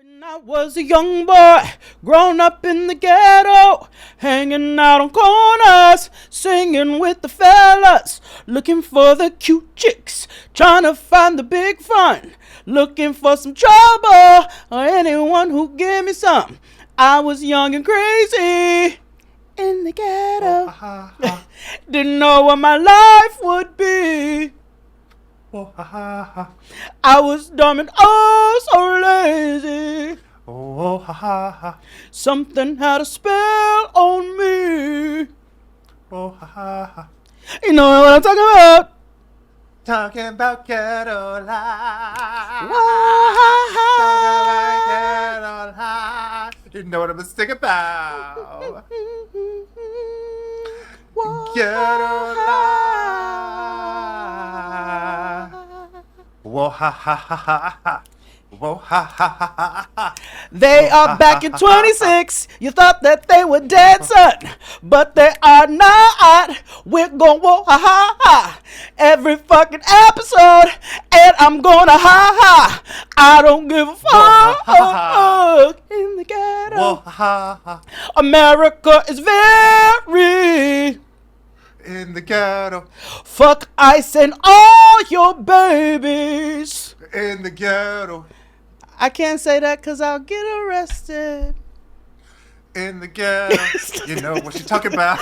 When I was a young boy, grown up in the ghetto, hanging out on corners, singing with the fellas, looking for the cute chicks, trying to find the big fun, looking for some trouble, or anyone who give me some. I was young and crazy in the ghetto, didn't know what my life would be. I was dumb and oh so lazy. Something had a spell on me. You know what I'm talking about? Talking about ghetto life. You know what I'm singing about? Ghetto life. Whoa ha ha ha ha ha. Whoa ha ha ha ha ha. They are back in 26. You thought that they were dead, son, but they are not. We're going whoa ha ha ha every fucking episode, and I'm gonna ha ha. I don't give a fuck. In the ghetto, Whoa ha ha. America is very In the ghetto. fuck ice and all your babies. In the ghetto. I can't say that because I'll get arrested. In the ghetto. You know what you're talking about.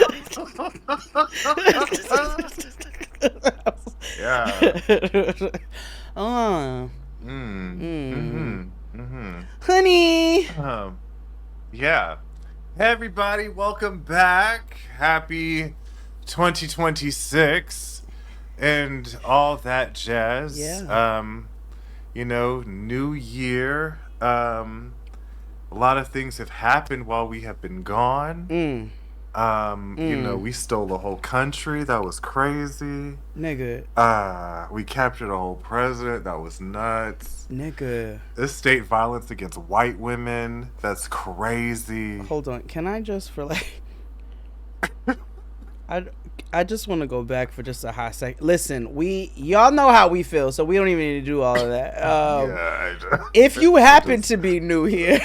Yeah. Honey. Yeah. Hey everybody, welcome back. Happy 2026 and all that jazz. Yeah. You know, new year. A lot of things have happened while we have been gone. You know, we stole a whole country. That was crazy. Nigga. We captured a whole president. That was nuts. Nigga. This state violence against white women. That's crazy. Hold on. Can I just for like... I just want to go back for just a hot second. Listen, y'all know how we feel, so we don't even need to do all of that. If you happen to be new here,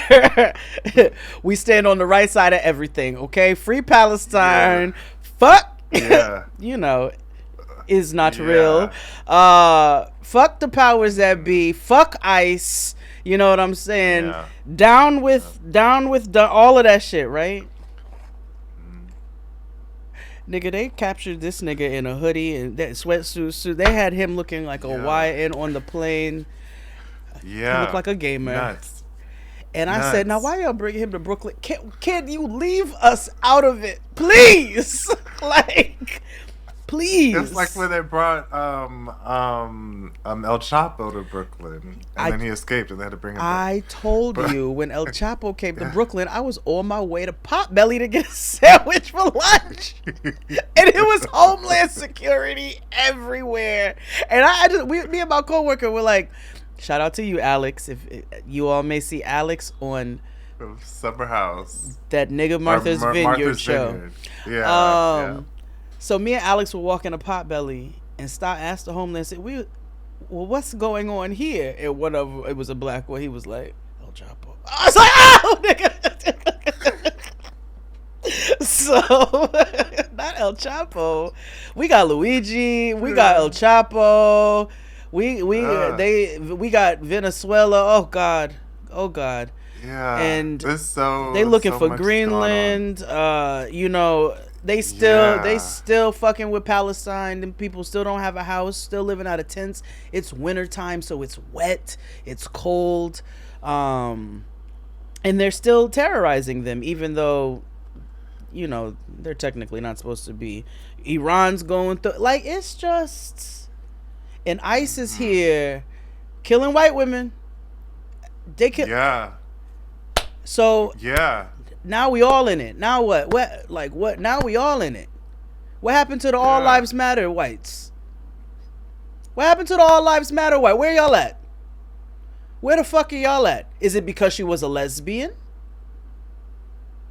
we stand on the right side of everything, okay? Free Palestine. Yeah. Fuck. Yeah. You know, is not real. Fuck the powers that be. Fuck ICE. You know what I'm saying? Yeah. Down with all of that shit, right? Nigga, they captured this nigga in a hoodie and that sweatsuit. They had him looking like a YN on the plane. Yeah. He looked like a gamer. Nuts. And I said, now why y'all bring him to Brooklyn? Can you leave us out of it? Please. Like, please. It's like when they brought El Chapo to Brooklyn and then he escaped and they had to bring him back. I told you when El Chapo came to Brooklyn, I was on my way to Potbelly to get a sandwich for lunch. And it was Homeland Security everywhere. And me and my coworker were like, shout out to you, Alex. If you all may see Alex on Summer House, that nigga Martha's Vineyard show. Yeah. So me and Alex were walking to Potbelly and asked the homeland, said, well, what's going on here? And it was a black boy. He was like, El Chapo. I was like, oh, nigga. So, not El Chapo. We got Luigi. We got El Chapo. We got Venezuela. Oh God. Yeah. And they looking for Greenland. You know. They still fucking with Palestine. Them people still don't have a house, still living out of tents. It's wintertime, so it's wet, it's cold. And they're still terrorizing them, even though, you know, they're technically not supposed to be. Iran's going through, like, it's just, and ICE is here killing white women. They kill. Yeah. So. Yeah. Now we all in it. Now what? What? Now we all in it. What happened to the All Lives Matter whites? What happened to the All Lives Matter white? Where y'all at? Where the fuck are y'all at? Is it because she was a lesbian?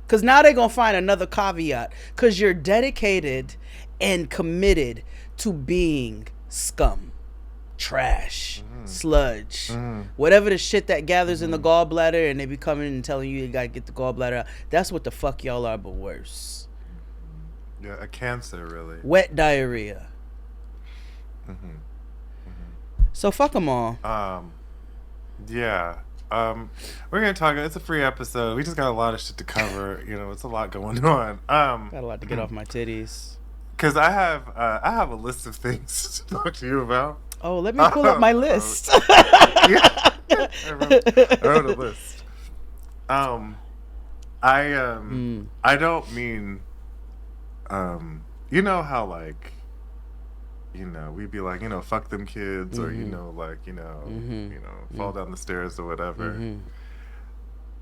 Because now they're going to find another caveat. Because you're dedicated and committed to being scum. trash, sludge, whatever the shit that gathers in the gallbladder, and they be coming and telling you gotta get the gallbladder out. That's what the fuck y'all are, but worse. Yeah, a cancer, really. Wet diarrhea. So fuck them all. Yeah. We're gonna talk. It's a free episode. We just got a lot of shit to cover. It's a lot going on. Got a lot to get off my titties. Because I have a list of things to talk to you about. Oh, let me pull up my list. I wrote a list. I don't mean, you know how like, we'd be like, fuck them kids, or fall down the stairs or whatever.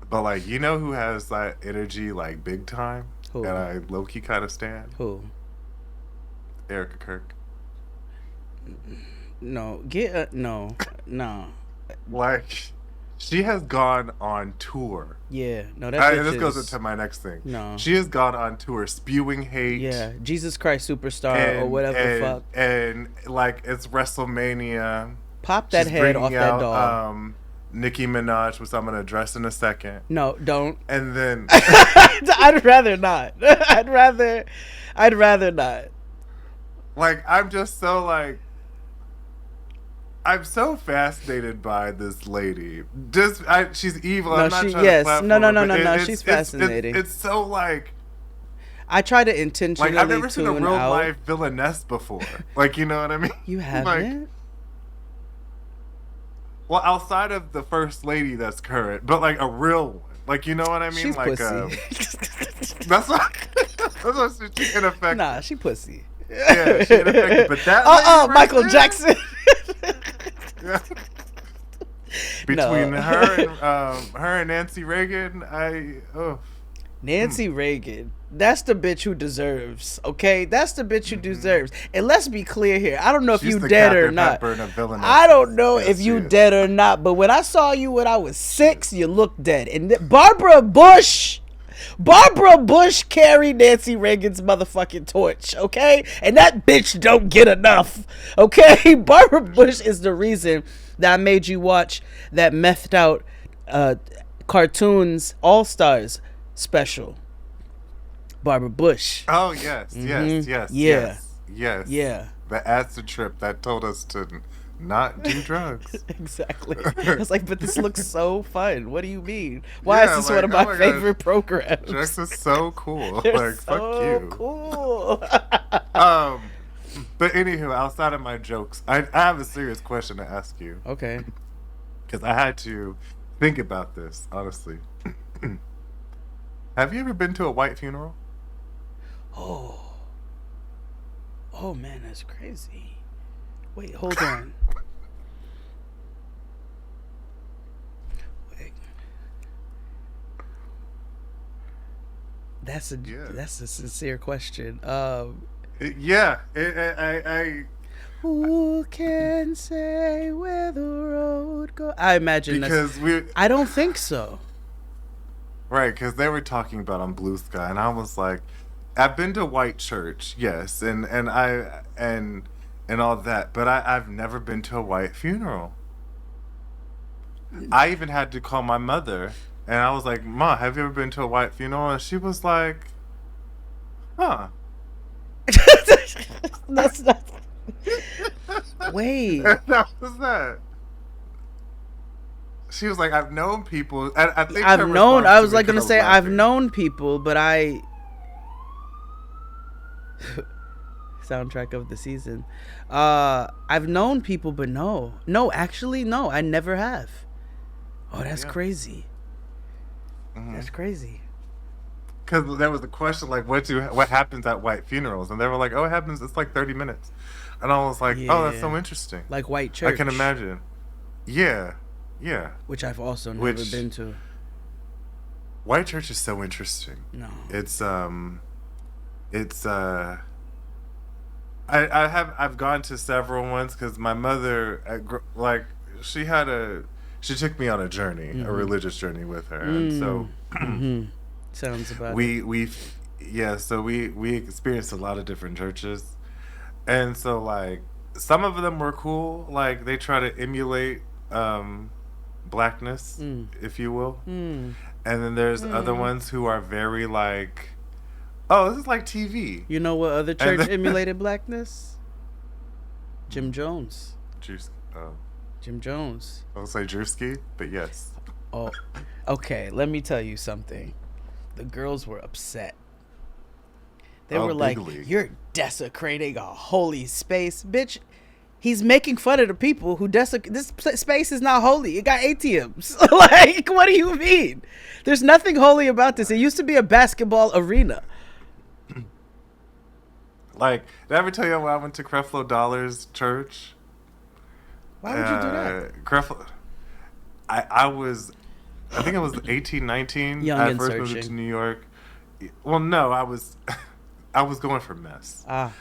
But like, who has that energy like big time? Who? And I low key kind of stand. Who? Erica Kirk. No, no. Like, she has gone on tour. Yeah, no, this goes into my next thing. No, she has gone on tour spewing hate. Yeah, Jesus Christ Superstar or whatever the fuck. And like, it's WrestleMania. Pop that head off that doll. Nicki Minaj, which I'm gonna address in a second. No, don't. And then I'd rather not. I'd rather not. Like, I'm just so like, I'm so fascinated by this lady. She's evil. No, I'm not trying to yes. No. her, She's fascinating. It's so like. I try to intentionally Like, I've never seen a real out. life villainess before. Like, you know what I mean? You haven't? Like, well, outside of the first lady that's current, but like a real one. Like, you know what I mean? She's like, pussy. That's what she's ineffective. Nah, she pussy. Yeah, she ineffective. But that Michael Jackson. Yeah. Between her and Nancy Reagan, Nancy Reagan, that's the bitch who deserves, okay? That's the bitch who deserves. And let's be clear here. I don't know if you dead or not. I don't know if you dead or not, but when I saw you when I was 6, you looked dead. And Barbara Bush carried Nancy Reagan's motherfucking torch, okay? And that bitch don't get enough, okay? Barbara Bush is the reason that I made you watch that methed out cartoons All-Stars special. Barbara Bush. Oh, yes. Yeah. The acid trip that told us to not do drugs. Exactly. I was like, but this looks so fun. What do you mean? Why is this one of my favorite programs? Drugs is so cool. They're fuck so you. Cool. But anywho, outside of my jokes, I have a serious question to ask you. Okay. Because I had to think about this, honestly. Have you ever been to a white funeral? Oh man, that's crazy. Wait, hold on. Wait. That's a sincere question. Yeah, who can say where the road goes? I imagine because I don't think so. Right, because they were talking about on Blue Sky, and I was like, I've been to white church, yes, and all that, but I've never been to a white funeral. I even had to call my mother, and I was like, Ma, have you ever been to a white funeral? And she was like, huh. That's not. Wait. That was that. She was like, I've known people. I think I've known. I was like gonna say I've known people, but I. Soundtrack of the season. I've known people, but no, actually, no, I never have. Oh, that's crazy. Mm-hmm. That's crazy. Because there was the question like, what happens at white funerals, and they were like, oh, it happens. It's like 30 minutes, and I was like, oh, that's so interesting. Like white church. I can imagine. Yeah. Yeah. Which I've also never been to. White church is so interesting. No. I've gone to several ones because my mother, she took me on a journey, a religious journey with her, and so sounds about we experienced a lot of different churches, and so like some of them were cool. Like they try to emulate blackness, if you will. And then there's other ones who are very like, oh, this is like TV. You know what other church emulated blackness? Jim Jones. Jim Jones. I would say Drewski, but yes. Oh, okay. Let me tell you something. The girls were upset. They were like, "You're desecrating a holy space, bitch." He's making fun of the people who this space is not holy. It got ATMs. Like, what do you mean? There's nothing holy about this. It used to be a basketball arena. Like, did I ever tell you when I went to Creflo Dollar's church? Why would you do that? Creflo, I think I was 18, 19. Young I and first searching. moved to New York. Well, no, I was going for mess. I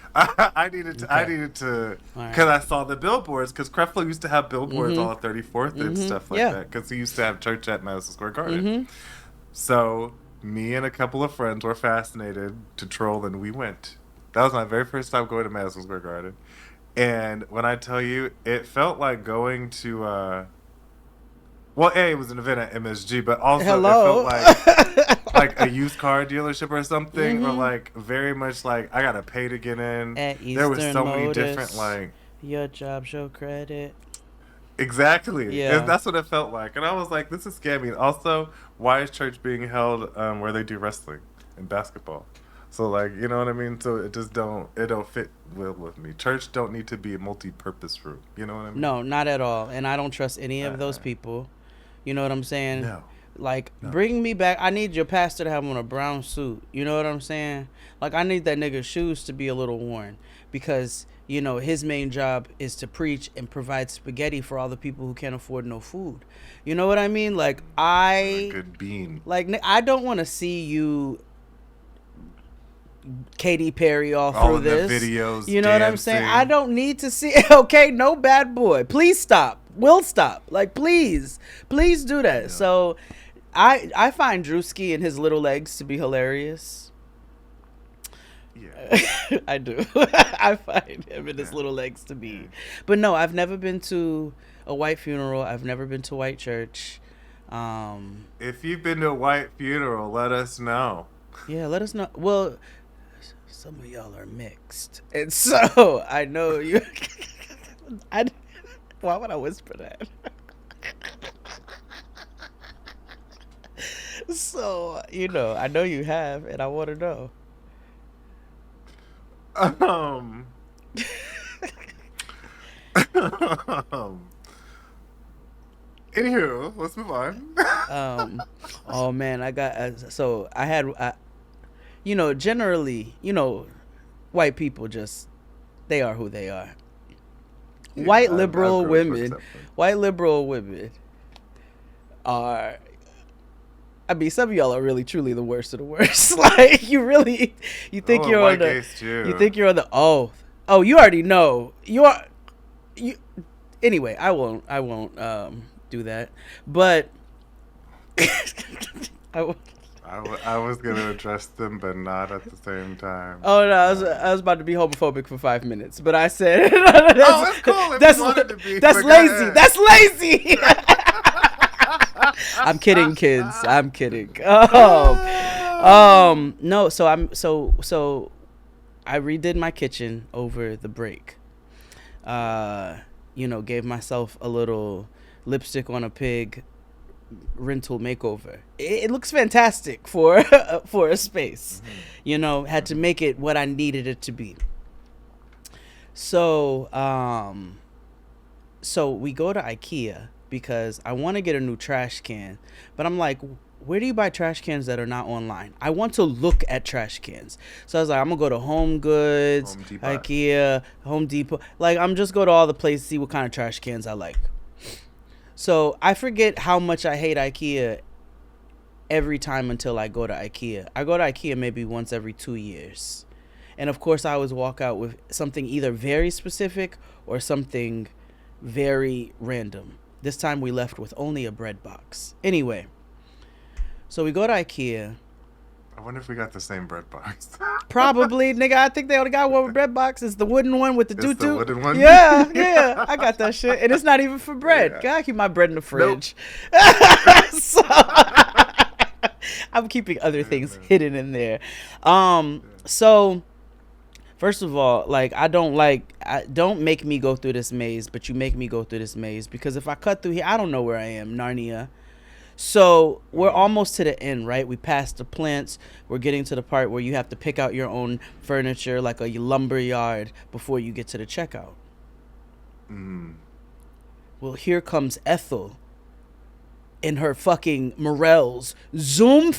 needed to, because I saw the billboards, because Creflo used to have billboards all at 34th and stuff like that, because he used to have church at Madison Square Garden. So me and a couple of friends were fascinated to troll, and we went. That was my very first time going to Madison Square Garden. And when I tell you, it felt like going to, well, it was an event at MSG, but also it felt like a used car dealership or something, or like very much like I gotta pay to get in. At there were so many Motors, different like your job show credit. Exactly. Yeah. And that's what it felt like. And I was like, this is scammy. Also, why is church being held where they do wrestling and basketball? So like, you know what I mean? So it don't fit well with me. Church don't need to be a multi-purpose room. You know what I mean? No, not at all. And I don't trust any of those people. You know what I'm saying? No. Like, bring me back. I need your pastor to have on a brown suit. You know what I'm saying? Like, I need that nigga's shoes to be a little worn. Because, you know, his main job is to preach and provide spaghetti for all the people who can't afford no food. You know what I mean? Like, A good bean. Like, I don't want to see you Katy Perry all through this. The videos, you know dancing. What I'm saying? I don't need to see. Okay, no bad boy. Please stop. We'll stop. Like, please do that. Yeah. So, I find Drewski and his little legs to be hilarious. Yeah, I do. I find him and his little legs to be. Yeah. But no, I've never been to a white funeral. I've never been to white church. If you've been to a white funeral, let us know. Yeah, let us know. Well, some of y'all are mixed, and so I know you. Why would I whisper that? So, you know, I know you have, and I want to know. Anywho, let's move on. Oh man, I had, you know, generally, you know, white people just, they are who they are. Yeah, white liberal women are, I mean, some of y'all are really truly the worst of the worst. Like, you think you're on the, oh, you already know. Anyway, I won't do that. But I was gonna address them, but not at the same time. Oh no, I was about to be homophobic for 5 minutes, but I said, that's cool. That's lazy. That's lazy. I'm kidding, kids. I'm kidding. No. So I redid my kitchen over the break. You know, gave myself a little lipstick on a pig rental makeover. It looks fantastic for a space. Mm-hmm. You know, had to make it what I needed it to be. So we go to IKEA because I want to get a new trash can, but I'm like, where do you buy trash cans that are not online? I want to look at trash cans. So I was like, I'm gonna go to Home Goods, IKEA, Home Depot. Like, I'm just go to all the places, see what kind of trash cans I like. So I forget how much I hate IKEA every time until I go to IKEA. I go to IKEA maybe once every 2 years. And of course I always walk out with something either very specific or something very random. This time we left with only a bread box. Anyway, so we go to IKEA I wonder if we got the same bread box. Probably, nigga. I think they only got one with bread box. It's the wooden one with the It's the wooden one? Yeah. I got that shit. And it's not even for bread. Yeah. Gotta keep my bread in the fridge. So, I'm keeping other things hidden in there. So first of all, like, don't make me go through this maze, but you make me go through this maze, because if I cut through here, I don't know where I am, Narnia. So we're almost to the end, right? We passed the plants. We're getting to the part where you have to pick out your own furniture, like a lumber yard, before you get to the checkout. Well, here comes Ethel in her fucking morels, zooming,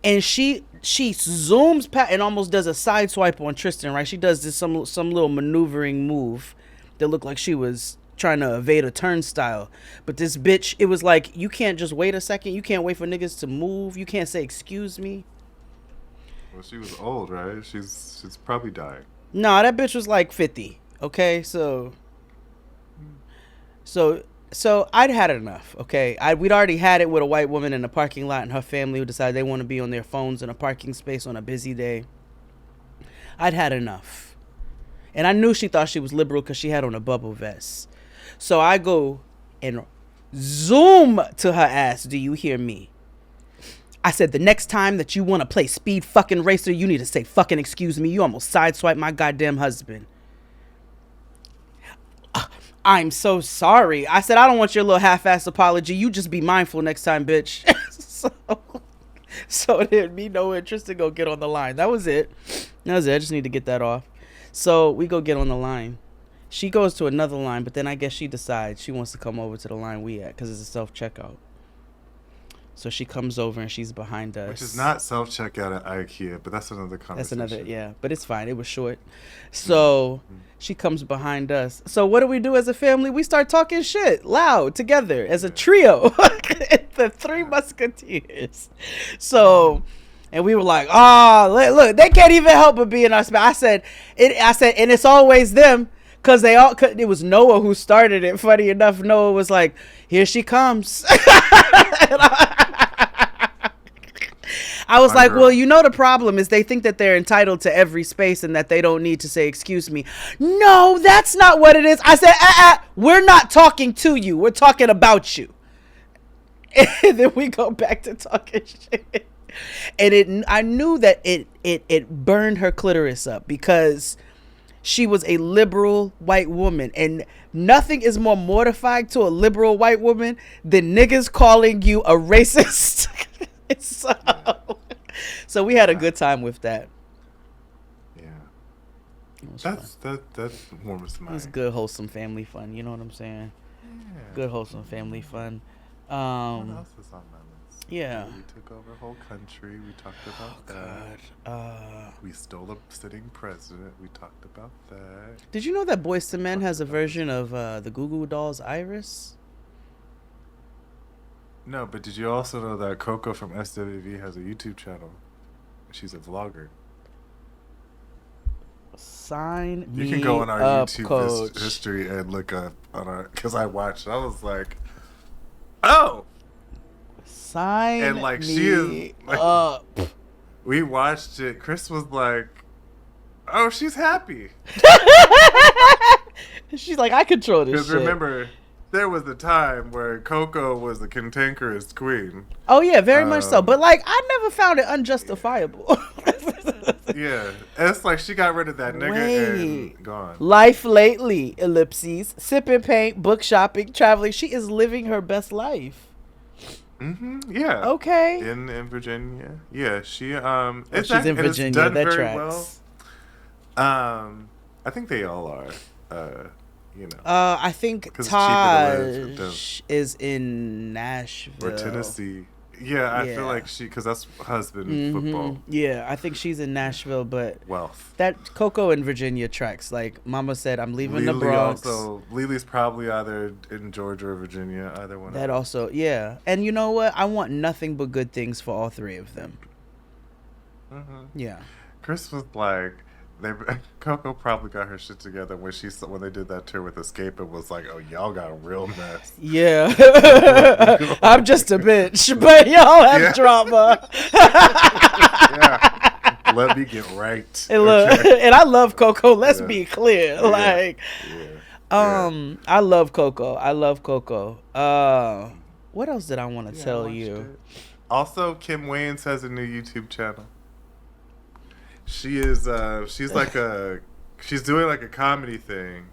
and she zooms past and almost does a side swipe on Tristan, right? She does this some little maneuvering move that looked like she was trying to evade a turnstile. But this bitch, it was like, you can't just wait a second. You can't wait for niggas to move. You can't say excuse me. Well, she was old, right? She's probably dying. No, that bitch was like 50. Okay, so I'd had enough. Okay, we'd already had it with a white woman in the parking lot and her family who decided they want to be on their phones in a parking space on a busy day. I'd had enough, and I knew she thought she was liberal because she had on a bubble vest. So I go and zoom to her ass. Do you hear me? I said, the next time that you want to play speed fucking racer, you need to say fucking excuse me. You almost sideswiped my goddamn husband. I'm so sorry. I said, I don't want your little half-ass apology. You just be mindful next time, bitch. So it had me no interest to go get on the line. That was it. I just need to get that off. So we go get on the line. She goes to another line, but then I guess she decides she wants to come over to the line we at because it's a self-checkout. So she comes over and she's behind us. Which is not self-checkout at IKEA, but that's another conversation. That's another, yeah. But it's fine. It was short. So she comes behind us. So what do we do as a family? We start talking shit loud together as a trio. The Three Musketeers. So, and we were like, oh, look, they can't even help but be in our spot. I said, and it's always them. Because it was Noah who started it. Funny enough, Noah was like, here she comes. I was like, well, you know, the problem is they think that they're entitled to every space and that they don't need to say, excuse me. No, that's not what it is. I said, we're not talking to you. We're talking about you. And then we go back to talking shit. And I knew that it burned her clitoris up because she was a liberal white woman, and nothing is more mortifying to a liberal white woman than niggas calling you a racist. So we had a good time with that. Yeah, that warms my. It's good, wholesome family fun. You know what I'm saying? Yeah. Good, wholesome family fun. What else is on my list? Yeah. We took over a whole country. We talked about that. God. We stole a sitting president. We talked about that. Did you know that Boyz II Men has a version of the Goo Goo Dolls' Iris? No, but did you also know that Coco from SWV has a YouTube channel? She's a vlogger. Sign me You can go on our up, YouTube coach. history and look up on our, because I watched. I was like, oh. Sign And like me she is like, up. We watched it. Chris was like, oh, she's happy. She's like, I control this Because shit. remember, there was a time where Coco was the cantankerous queen. Oh yeah, very much so. But like, I never found it unjustifiable. Yeah, it's like she got rid of that nigga and gone. Life lately, ellipses, sipping paint, book shopping, traveling. She is living her best life. Yeah. Okay. In Virginia. Yeah, she she's it's in Virginia. done That very tracks. well. I think they all are. You know. I think 'Cause it's cheaper to live Taj is in Nashville or Tennessee. Yeah, I feel like because that's husband football. Yeah, I think she's in Nashville, but Wealth. that Coco in Virginia tracks. Like Mama said, I'm leaving the Bronx. Lily's probably either in Georgia or Virginia, either one. That also, yeah. And you know what? I want nothing but good things for all three of them. Yeah. Chris was like, Coco probably got her shit together when they did that tour with Escape. It was like, oh, y'all got a real mess. Yeah, I'm just a bitch, but y'all have drama. Yeah, let me get right. And look, and I love Coco. Let's be clear, like, I love Coco. I love Coco. What else did I want to tell you? Also, Kim Wayans has a new YouTube channel. She is she's doing like a comedy thing.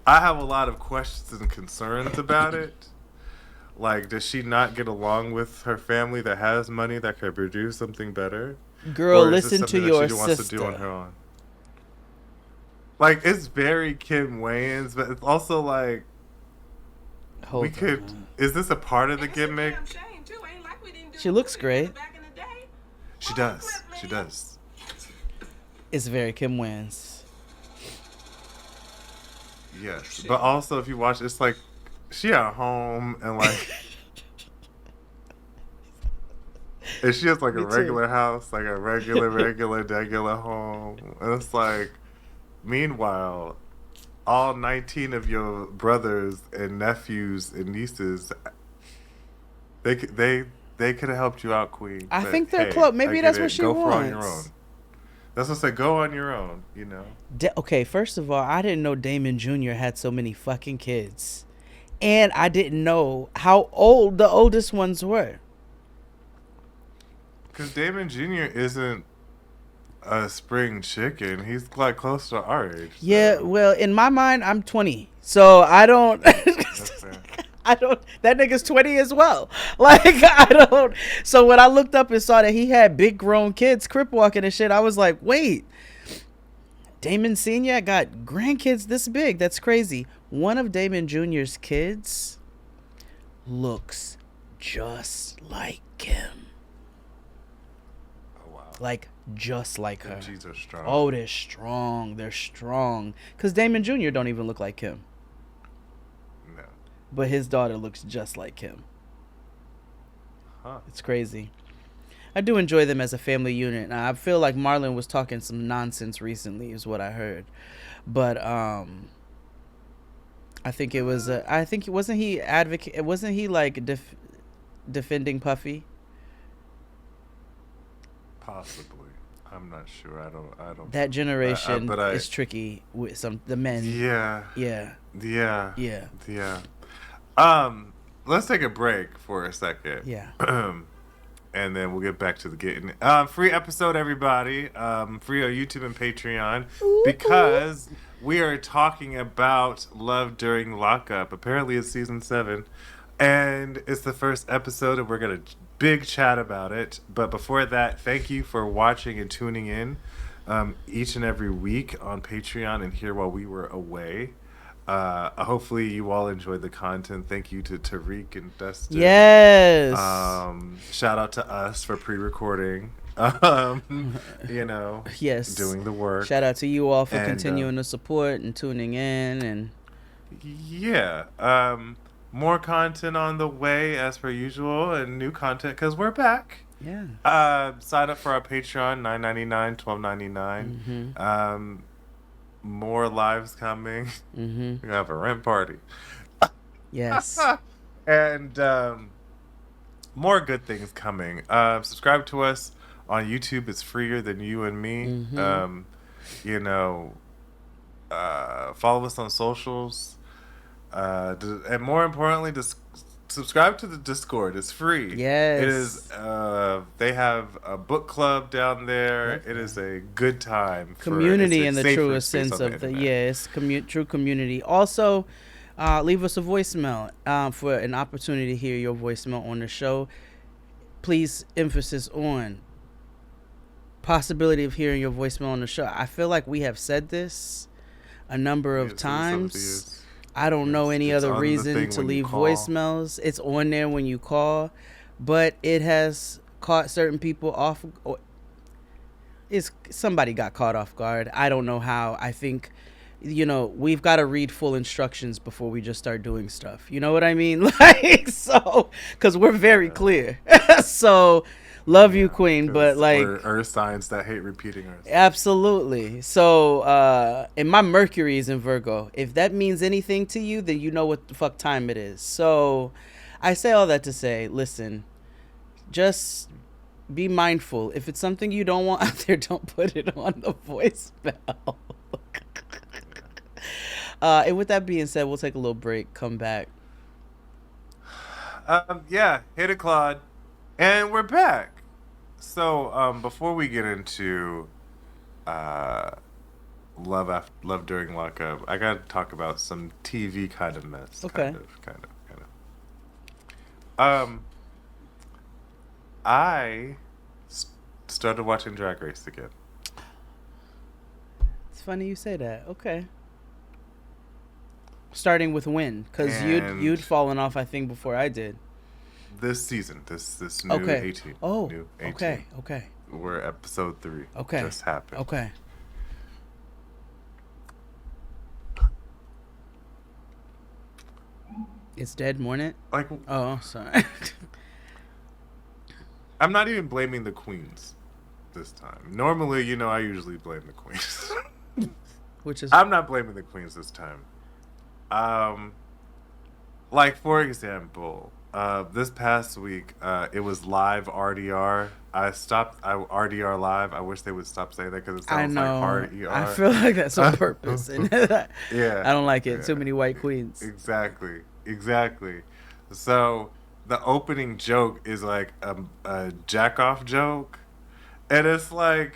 I have a lot of questions and concerns about it. Like, does she not get along with her family that has money that could produce something better? Girl, listen to your sister. Wants to do on her own? Like, it's very Kim Wayans, but it's also like is this a part of the gimmick? She looks great. She does. She does. It's very Kim Wayans. Yes, but also if you watch, it's like she at home and like, and she has like a regular house, like a regular home, and it's like, meanwhile, all 19 of your brothers and nephews and nieces, they could have helped you out, Queen. I think they're close. Maybe that's what she wants. Go on your own. That's what I say. Go on your own, you know. Okay, first of all, I didn't know Damond Jr. had so many fucking kids. And I didn't know how old the oldest ones were. Because Damond Jr. isn't a spring chicken. He's like close to our age. So. Yeah, well, in my mind, I'm 20. So I don't... that nigga's 20 as well. Like, I don't. So when I looked up and saw that he had big grown kids crip walking and shit, I was like, wait, Damond Sr. got grandkids this big. That's crazy. One of Damond Jr.'s kids looks just like him. Oh, wow. Like, just like her. Genes are strong. Oh, they're strong. They're strong. Because Damond Jr. don't even look like him. But his daughter looks just like him. Huh. It's crazy. I do enjoy them as a family unit. Now, I feel like Marlon was talking some nonsense recently, is what I heard. But I think it was. Wasn't he like defending Puffy? Possibly. I'm not sure. I don't. That generation is tricky with the men. Yeah. Yeah. Yeah. Yeah. Yeah. Let's take a break for a second. Yeah. And then we'll get back to the getting. Free episode, everybody. Free on YouTube and Patreon. Because we are talking about Love During Lockup. Apparently it's season 7. And it's the first episode, and we're going to big chat about it. But before that, thank you for watching and tuning in each and every week on Patreon and here while we were away. Hopefully you all enjoyed the content. Thank you to Tariq and Dustin. Yes. Shout out to us for pre-recording. You know, yes, doing the work. Shout out to you all for continuing to support and tuning in. And yeah, more content on the way as per usual, and new content because we're back. Yeah. Sign up for our Patreon, $9.99, $12.99. More lives coming. We're gonna have a rent party. Yes. And more good things coming. Subscribe to us on YouTube. It's freer than you and me. You know, follow us on socials. And more importantly, subscribe to the Discord. It's free. Yes. It is. They have a book club down there. It is a good time. Community in the truest sense of the yes, true community. Also, leave us a voicemail for an opportunity to hear your voicemail on the show. Please, emphasis on possibility of hearing your voicemail on the show. I feel like we have said this a number of times. I don't know any other reason to leave voicemails. It's on there when you call, but it has caught certain people off. Somebody got caught off guard. I don't know how. I think, you know, we've got to read full instructions before we just start doing stuff. You know what I mean? Like, so, because we're very clear. So Love you, Queen, but like we're earth signs that hate repeating ourselves. Absolutely. So, and my Mercury is in Virgo. If that means anything to you, then you know what the fuck time it is. So, I say all that to say, listen, just be mindful. If it's something you don't want out there, don't put it on the voicemail. And with that being said, we'll take a little break, come back. Yeah, hit it, Claude. And we're back. So, before we get into Love During Lockup, I gotta talk about some TV kind of mess. Okay. Kind of. I started watching Drag Race again. It's funny you say that. Okay. Starting with when? Because you'd fallen off, I think, before I did. This season, this new 18. Oh, new 18. Okay. We're episode 3. Okay. Just happened. Okay. It's dead, morning? Like, oh, sorry. I'm not even blaming the queens this time. Normally, I usually blame the queens. Which is... I'm not blaming the queens this time. Like, for example, this past week, it was live RDR. RDR live. I wish they would stop saying that because it sounds like hard ER. I feel like that's on purpose. Yeah. I don't like it. Yeah. Too many white queens. Exactly. So the opening joke is like a jack-off joke. And it's like...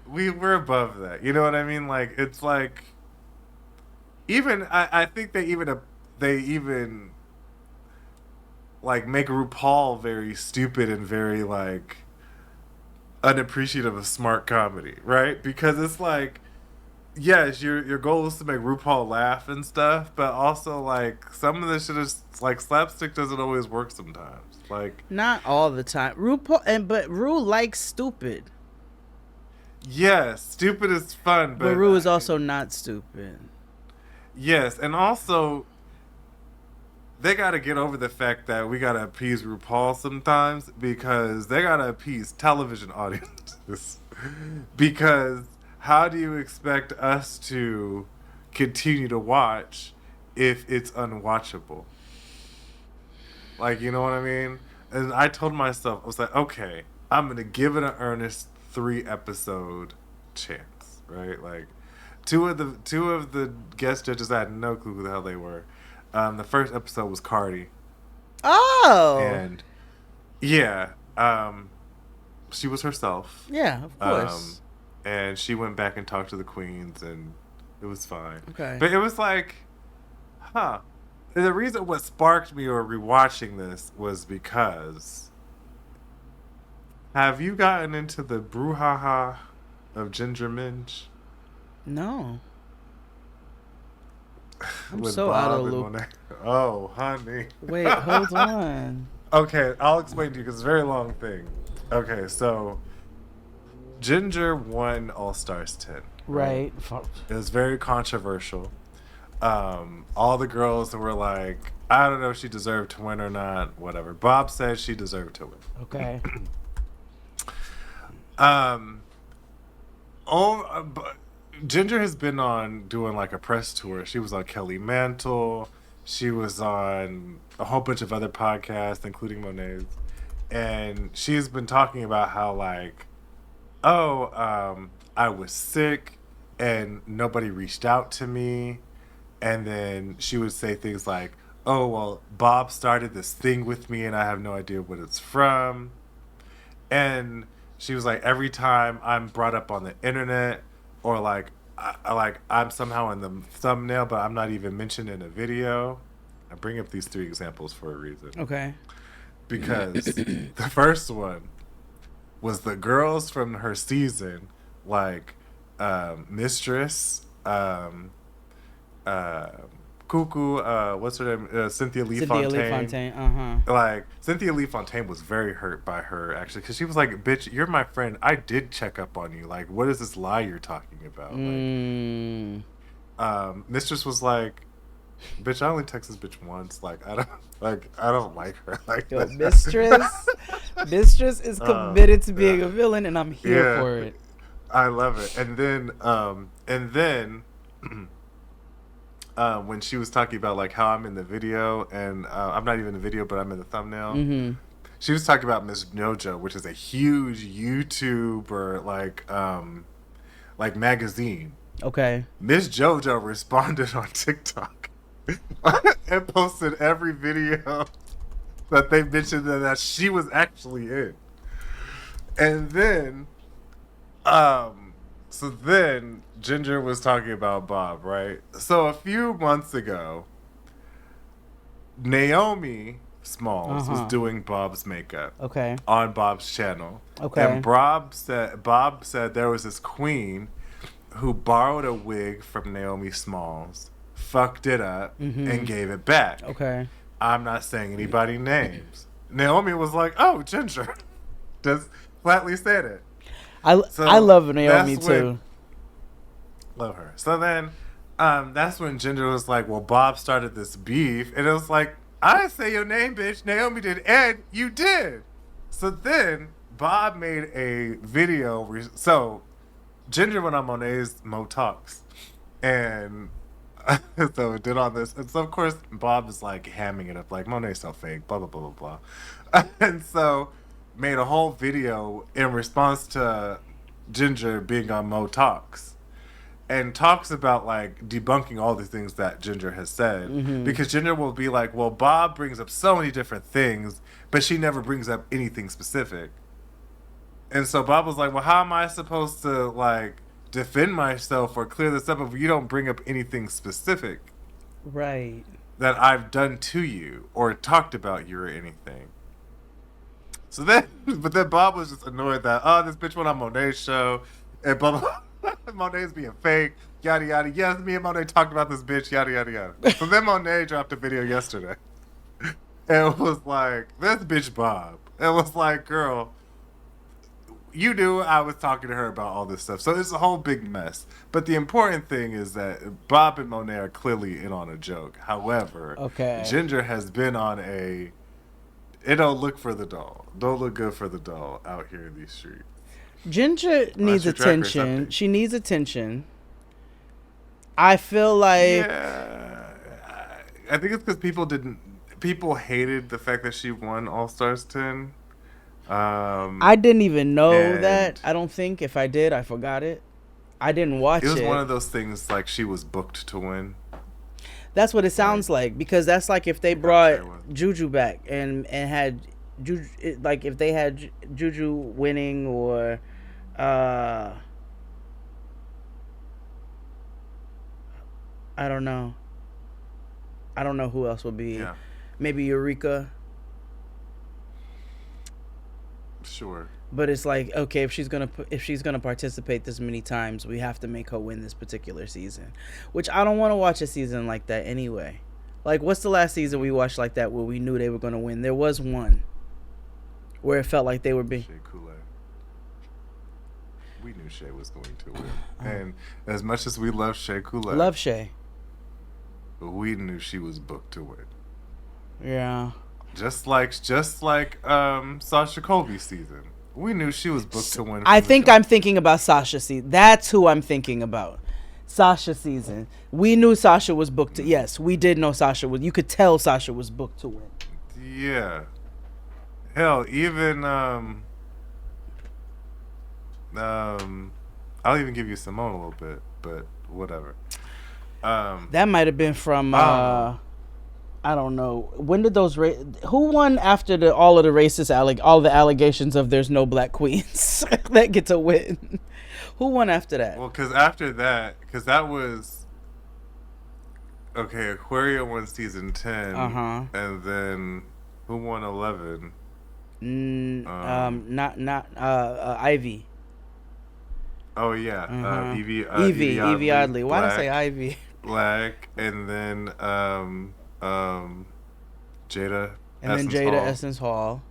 We're above that. You know what I mean? Like, it's like... Even... I think they even like make RuPaul very stupid and very like unappreciative of smart comedy, right? Because it's like, yes, your goal is to make RuPaul laugh and stuff, but also like some of this shit is like slapstick doesn't always work sometimes. Like not all the time. But Ru likes stupid. Yes, stupid is fun, but Ru is also not stupid. Yes, and also they got to get over the fact that we got to appease RuPaul sometimes because they got to appease television audiences. Because how do you expect us to continue to watch if it's unwatchable? Like, you know what I mean? And I told myself, I was like, okay, I'm going to give it an earnest 3-episode chance, right? Like, two of the guest judges, I had no clue who the hell they were. The first episode was Cardi. Oh. And yeah, she was herself. Yeah, of course. And she went back and talked to the queens, and it was fine. Okay. But it was like, huh. And the reason what sparked me or rewatching this was because have you gotten into the brouhaha of Ginger Minj? No. I'm with so Bob out of the loop. Monet. Oh, honey. Wait, hold on. Okay, I'll explain to you because it's a very long thing. Okay, so Ginger won All Stars 10. Right. It was very controversial. All the girls were like, I don't know if she deserved to win or not, whatever. Bob said she deserved to win. Okay. Ginger has been on doing like a press tour. She was on Kelly Mantle. She was on a whole bunch of other podcasts, including Monet's. And she's been talking about how like, I was sick and nobody reached out to me. And then she would say things like, oh, well, Bob started this thing with me and I have no idea what it's from. And she was like, every time I'm brought up on the internet, or like I'm somehow in the thumbnail, but I'm not even mentioned in a video. I bring up these 3 examples for a reason. Okay. Because the first one was the girls from her season, like Mistress, Cuckoo, what's her name? Cynthia Lee Fontaine. Like, Cynthia Lee Fontaine was very hurt by her, actually, because she was like, bitch, you're my friend. I did check up on you. Like, what is this lie you're talking about? Like, Mistress was like, Bitch, I only text this bitch once. Like I don't like her. Like Yo, Mistress is committed to being a villain, and I'm here for it. I love it. And then when she was talking about like how I'm in the video, and I'm not even in the video, but I'm in the thumbnail. Mm-hmm. She was talking about Miss Jojo, which is a huge YouTuber, like magazine. Okay. Miss Jojo responded on TikTok and posted every video that they mentioned that she was actually in. And then, so then Ginger was talking about Bob, right? So a few months ago, Naomi Smalls was doing Bob's makeup. Okay. On Bob's channel. Okay. And Bob said there was this queen who borrowed a wig from Naomi Smalls, fucked it up, and gave it back. Okay. I'm not saying anybody's names. Naomi was like, "Oh, Ginger," just flatly said it. I love Naomi too. Love her. So then, that's when Ginger was like, "Well, Bob started this beef," and it was like, "I didn't say your name, bitch. Naomi did, and you did." So then Bob made a video. So Ginger went on Monet's Mo Talks, and so it did all this. And so, of course, Bob is like hamming it up, like, Monet's so fake, blah, blah, blah, blah, blah. And so made a whole video in response to Ginger being on Mo Talks. And talks about, like, debunking all the things that Ginger has said. Because Ginger will be like, well, Bob brings up so many different things, but she never brings up anything specific. And so Bob was like, well, how am I supposed to, like, defend myself or clear this up if you don't bring up anything specific? Right. That I've done to you or talked about you or anything. So then, but then Bob was just annoyed that, oh, this bitch went on Monet's show, and blah, blah, Monet's being fake, yada, yada. Yes, me and Monet talked about this bitch, yada, yada, yada. So then Monet dropped a video yesterday. And it was like, this bitch Bob. It was like, girl, you knew I was talking to her about all this stuff. So it's a whole big mess. But the important thing is that Bob and Monet are clearly in on a joke. However, Ginger has been on a, it don't look for the doll. Don't look good for the doll out here in these streets. Ginger needs attention. She needs attention. I feel like... Yeah. I think it's because people hated the fact that she won All-Stars 10. I didn't even know that. I don't think. If I did, I forgot it. I didn't watch it. It was one of those things like she was booked to win. That's what it sounds like, because that's like if they brought Juju back and had Juju, like if they had Juju winning, or I don't know who else would be. Yeah. Maybe Eureka. Sure. But it's like, okay, if she's gonna participate this many times, we have to make her win this particular season. Which I don't want to watch a season like that anyway. Like, what's the last season we watched like that where we knew they were gonna win? There was one where it felt like they were big. We knew Shay was going to win, and as much as we love Shea Coulee, love Shay, we knew she was booked to win. Yeah. Just like Sasha Colby's season. We knew she was booked to win. I think I'm thinking about Sasha season. That's who I'm thinking about. Sasha season. We knew Sasha was booked to... Yes, we did know Sasha was... You could tell Sasha was booked to win. Yeah. Hell, even... I'll even give you Simone a little bit, but whatever. That might have been from... I don't know. When did those who won after all of the racist all the allegations of there's no black queens that get to win? Who won after that? Well, because after that, that was Aquaria won season 10, and then who won 11? Not Ivy. Oh yeah, Evie Oddly. Why did I say Ivy? Black, and then Jada. And then Jada Essence Hall.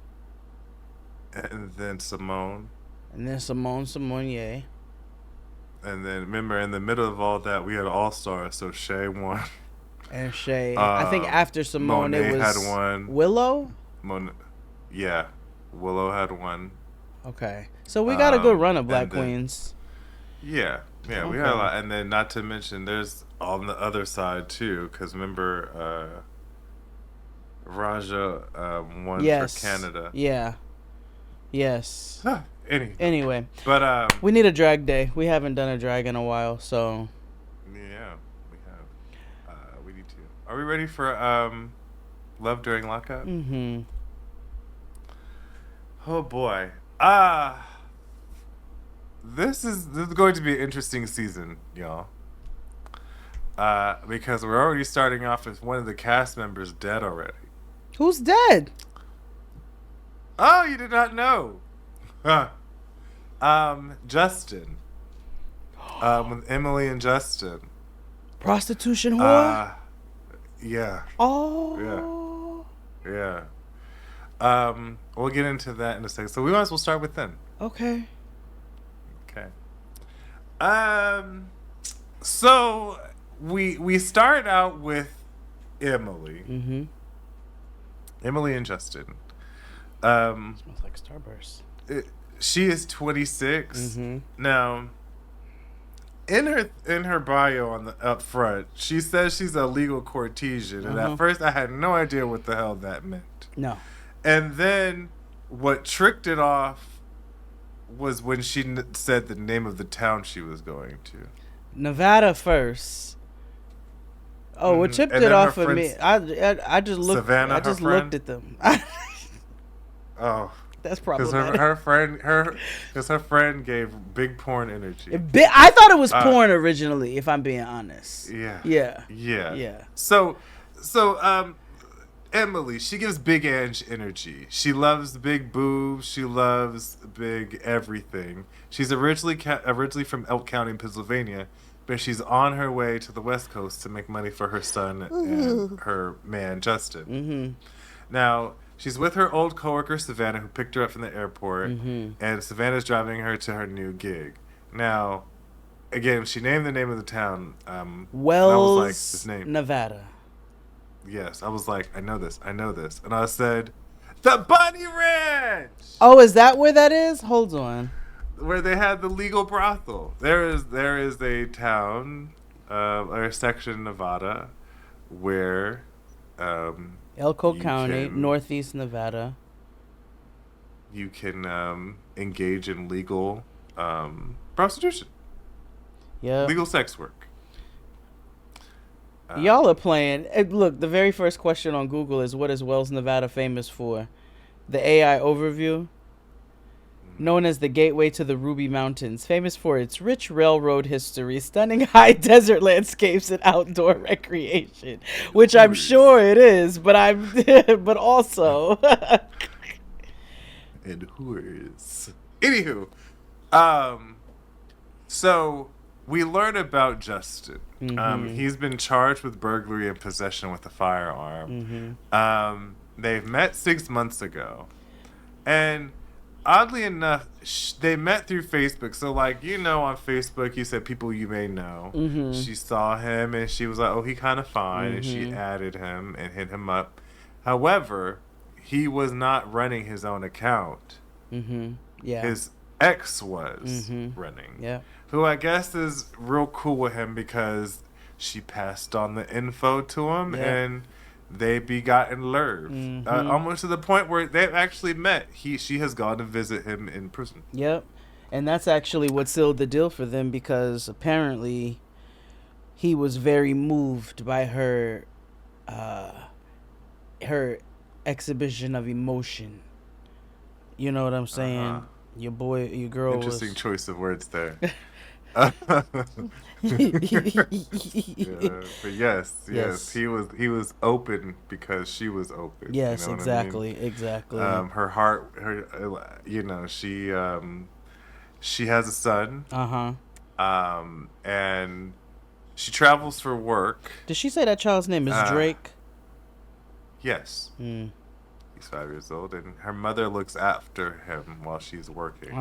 And then Simone. And then Simone Ye. And then remember, in the middle of all that, we had All Stars, so Shay won And Shay. I think after Simone, Monet it was had one. Willow. Yeah, Willow had one. Okay, so we got a good run of Black then, queens. Yeah, we had a lot, and then not to mention, there's on the other side too, because remember, Raja won for Canada. Yeah. Yes. Anyway, but we need a drag day. We haven't done a drag in a while, so. Yeah, we have. We need to. Are we ready for Love During Lockup? Mm-hmm. Oh boy. This is going to be an interesting season, y'all. Because we're already starting off with one of the cast members dead already. Who's dead? Oh, you did not know. Justin. With Emily and Justin. Prostitution whore? Yeah. Oh. Yeah. We'll get into that in a second. So we might as well start with them. Okay. So we start out with Emily. Mm-hmm. Emily and Justin. Smells like Starburst. She is 26. Mm-hmm. Now, in her bio on the up front, she says she's a legal courtesan, and at first I had no idea what the hell that meant. No. And then what tricked it off was when she said the name of the town she was going to. Nevada first. Oh, what tipped it off for me? I just looked. Savannah, I just looked at them. Oh, that's probably because her friend gave big porn energy. I thought it was porn originally, if I'm being honest. Yeah. So, Emily, she gives big Ange energy. She loves big boobs. She loves big everything. She's originally from Elk County, Pennsylvania, but she's on her way to the West Coast to make money for her son and her man, Justin. Mm-hmm. Now, she's with her old coworker, Savannah, who picked her up from the airport, and Savannah's driving her to her new gig. Now, again, she named the name of the town. Wells, I was like, this name. Nevada. Yes, I was like, I know this. And I said, the Bunny Ranch! Oh, is that where that is? Hold on. Where they had the legal brothel. There is a town, or a section in Nevada, where Elko County, Northeast Nevada. You can engage in legal prostitution. Yeah. Legal sex work. Y'all are playing. Look, the very first question on Google is, what is Wells, Nevada famous for? The AI overview. Known as the gateway to the Ruby Mountains, famous for its rich railroad history, stunning high desert landscapes, and outdoor recreation, which I'm sure it is, but but also. And whores. Anywho, so we learn about Justin. He's been charged with burglary and possession with a firearm. They've met 6 months ago, and oddly enough, they met through Facebook. So, like, on Facebook, you said people you may know. She saw him, and she was like, oh, he kind of fine, and she added him and hit him up. However, he was not running his own account. Yeah. His ex was running. Yeah. Who I guess is real cool with him because she passed on the info to him, and they begot in love, almost to the point where they've actually met. She has gone to visit him in prison. Yep, and that's actually what sealed the deal for them, because apparently he was very moved by her exhibition of emotion. You know what I'm saying? Your girl. Interesting choice of words there. But yes, he was open because she was open. Yes, you know exactly. Her heart, she has a son. And she travels for work. Did she say that child's name is Drake? Yes. He's 5 years old, and her mother looks after him while she's working.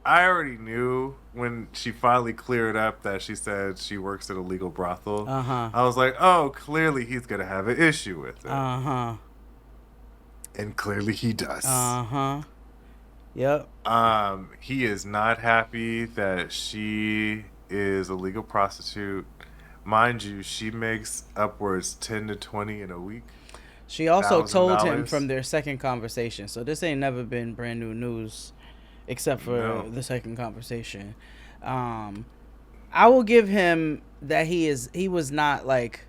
I already knew when she finally cleared up that she said she works at a legal brothel. I was like, oh, clearly he's gonna have an issue with it. And clearly he does. Yep. He is not happy that she is a legal prostitute. Mind you, she makes upwards 10 to 20 in a week. She also told him from their second conversation. So this ain't never been brand new news, except for the second conversation. I will give him that he was not like,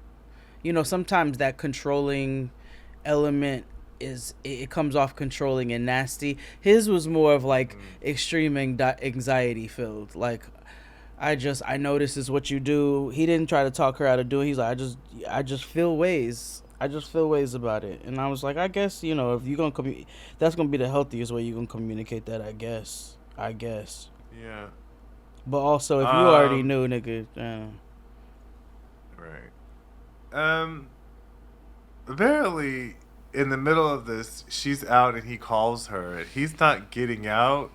you know, sometimes that controlling element it comes off controlling and nasty. His was more of like extreme anxiety filled. Like, I know this is what you do. He didn't try to talk her out of doing. He's like, I just feel ways. I just feel ways about it. And I was like, I guess, you know, if you're going to that's going to be the healthiest way you're going to communicate that, I guess. Yeah. But also, if you already knew, nigga. Right. Apparently, in the middle of this, she's out and he calls her. And he's not getting out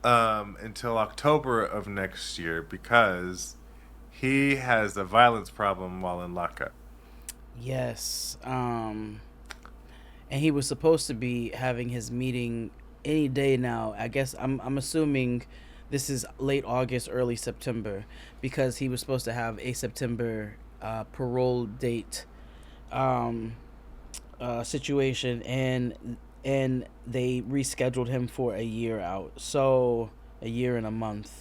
until October of next year because he has a violence problem while in lockup. Yes. And he was supposed to be having his meeting any day now. I guess I'm assuming this is late August, early September, because he was supposed to have a September parole date situation, and they rescheduled him for a year out. So a year and a month.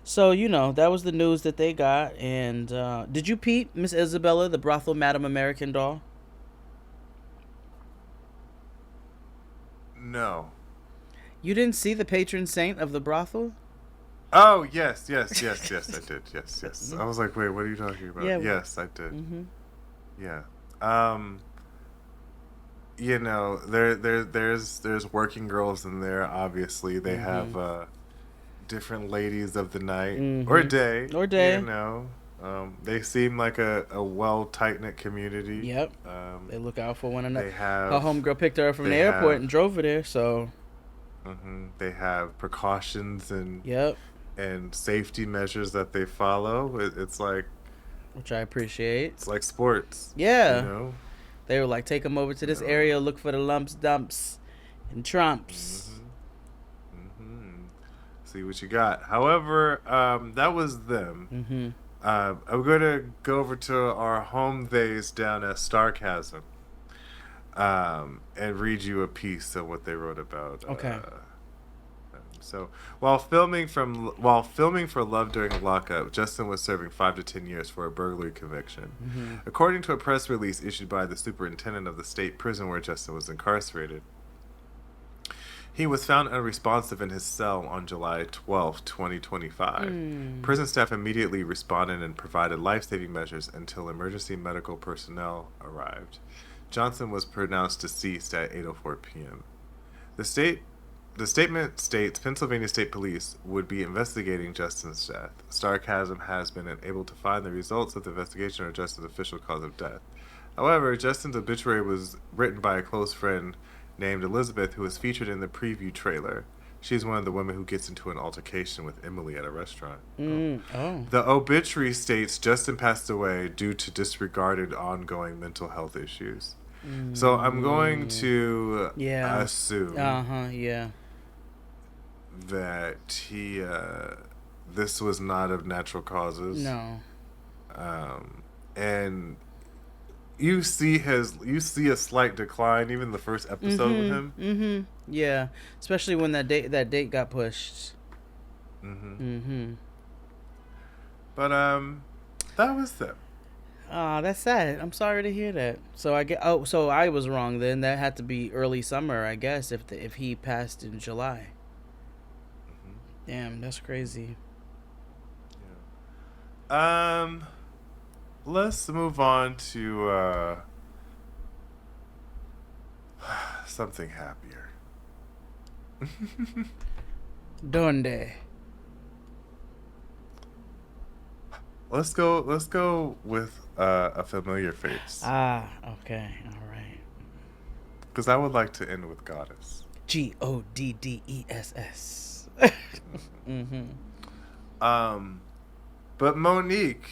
So, you know, that was the news that they got. And did you peep Miss Isabella, the brothel Madam American doll? No. You didn't see the patron saint of the brothel? Oh, yes, I did. Yes. I was like, wait, what are you talking about? Yeah. Yes, I did. Yeah. You know, there's working girls in there, obviously. They have different ladies of the night or day. You know, they seem like a well tight-knit community. Yep. They look out for one another. They have, her homegirl picked her up from the airport and drove her there, so. They have precautions and safety measures that they follow. It's like, which I appreciate. It's like sports. Yeah. You know? They were like, take them over to this area, look for the lumps, dumps, and trumps. See what you got. However, that was them. I'm going to go over to our home base down at Sarcasm and read you a piece of what they wrote about. Okay. So, while filming for Love During Lockup, Justin was serving 5 to 10 years for a burglary conviction. According to a press release issued by the superintendent of the state prison where Justin was incarcerated, he was found unresponsive in his cell on July 12, 2025. Prison staff immediately responded and provided life-saving measures until emergency medical personnel arrived. Johnson was pronounced deceased at 8:04 p.m. The statement states Pennsylvania State Police would be investigating Justin's death. Sarcasm has been unable to find the results of the investigation or Justin's official cause of death. However, Justin's obituary was written by a close friend named Elizabeth, who was featured in the preview trailer. She's one of the women who gets into an altercation with Emily at a restaurant. The obituary states Justin passed away due to disregarded ongoing mental health issues. So I'm going to assume that he this was not of natural causes. No. And you see a slight decline even the first episode with him. Yeah, especially when that date got pushed. But that was them. That's sad. I'm sorry to hear that. So so I was wrong then. That had to be early summer, I guess, if he passed in July. Damn, that's crazy. Yeah. Let's move on to something happier. Donde? Let's go with a familiar face. Okay, all right. Because I would like to end with Goddess. Goddess. But Monique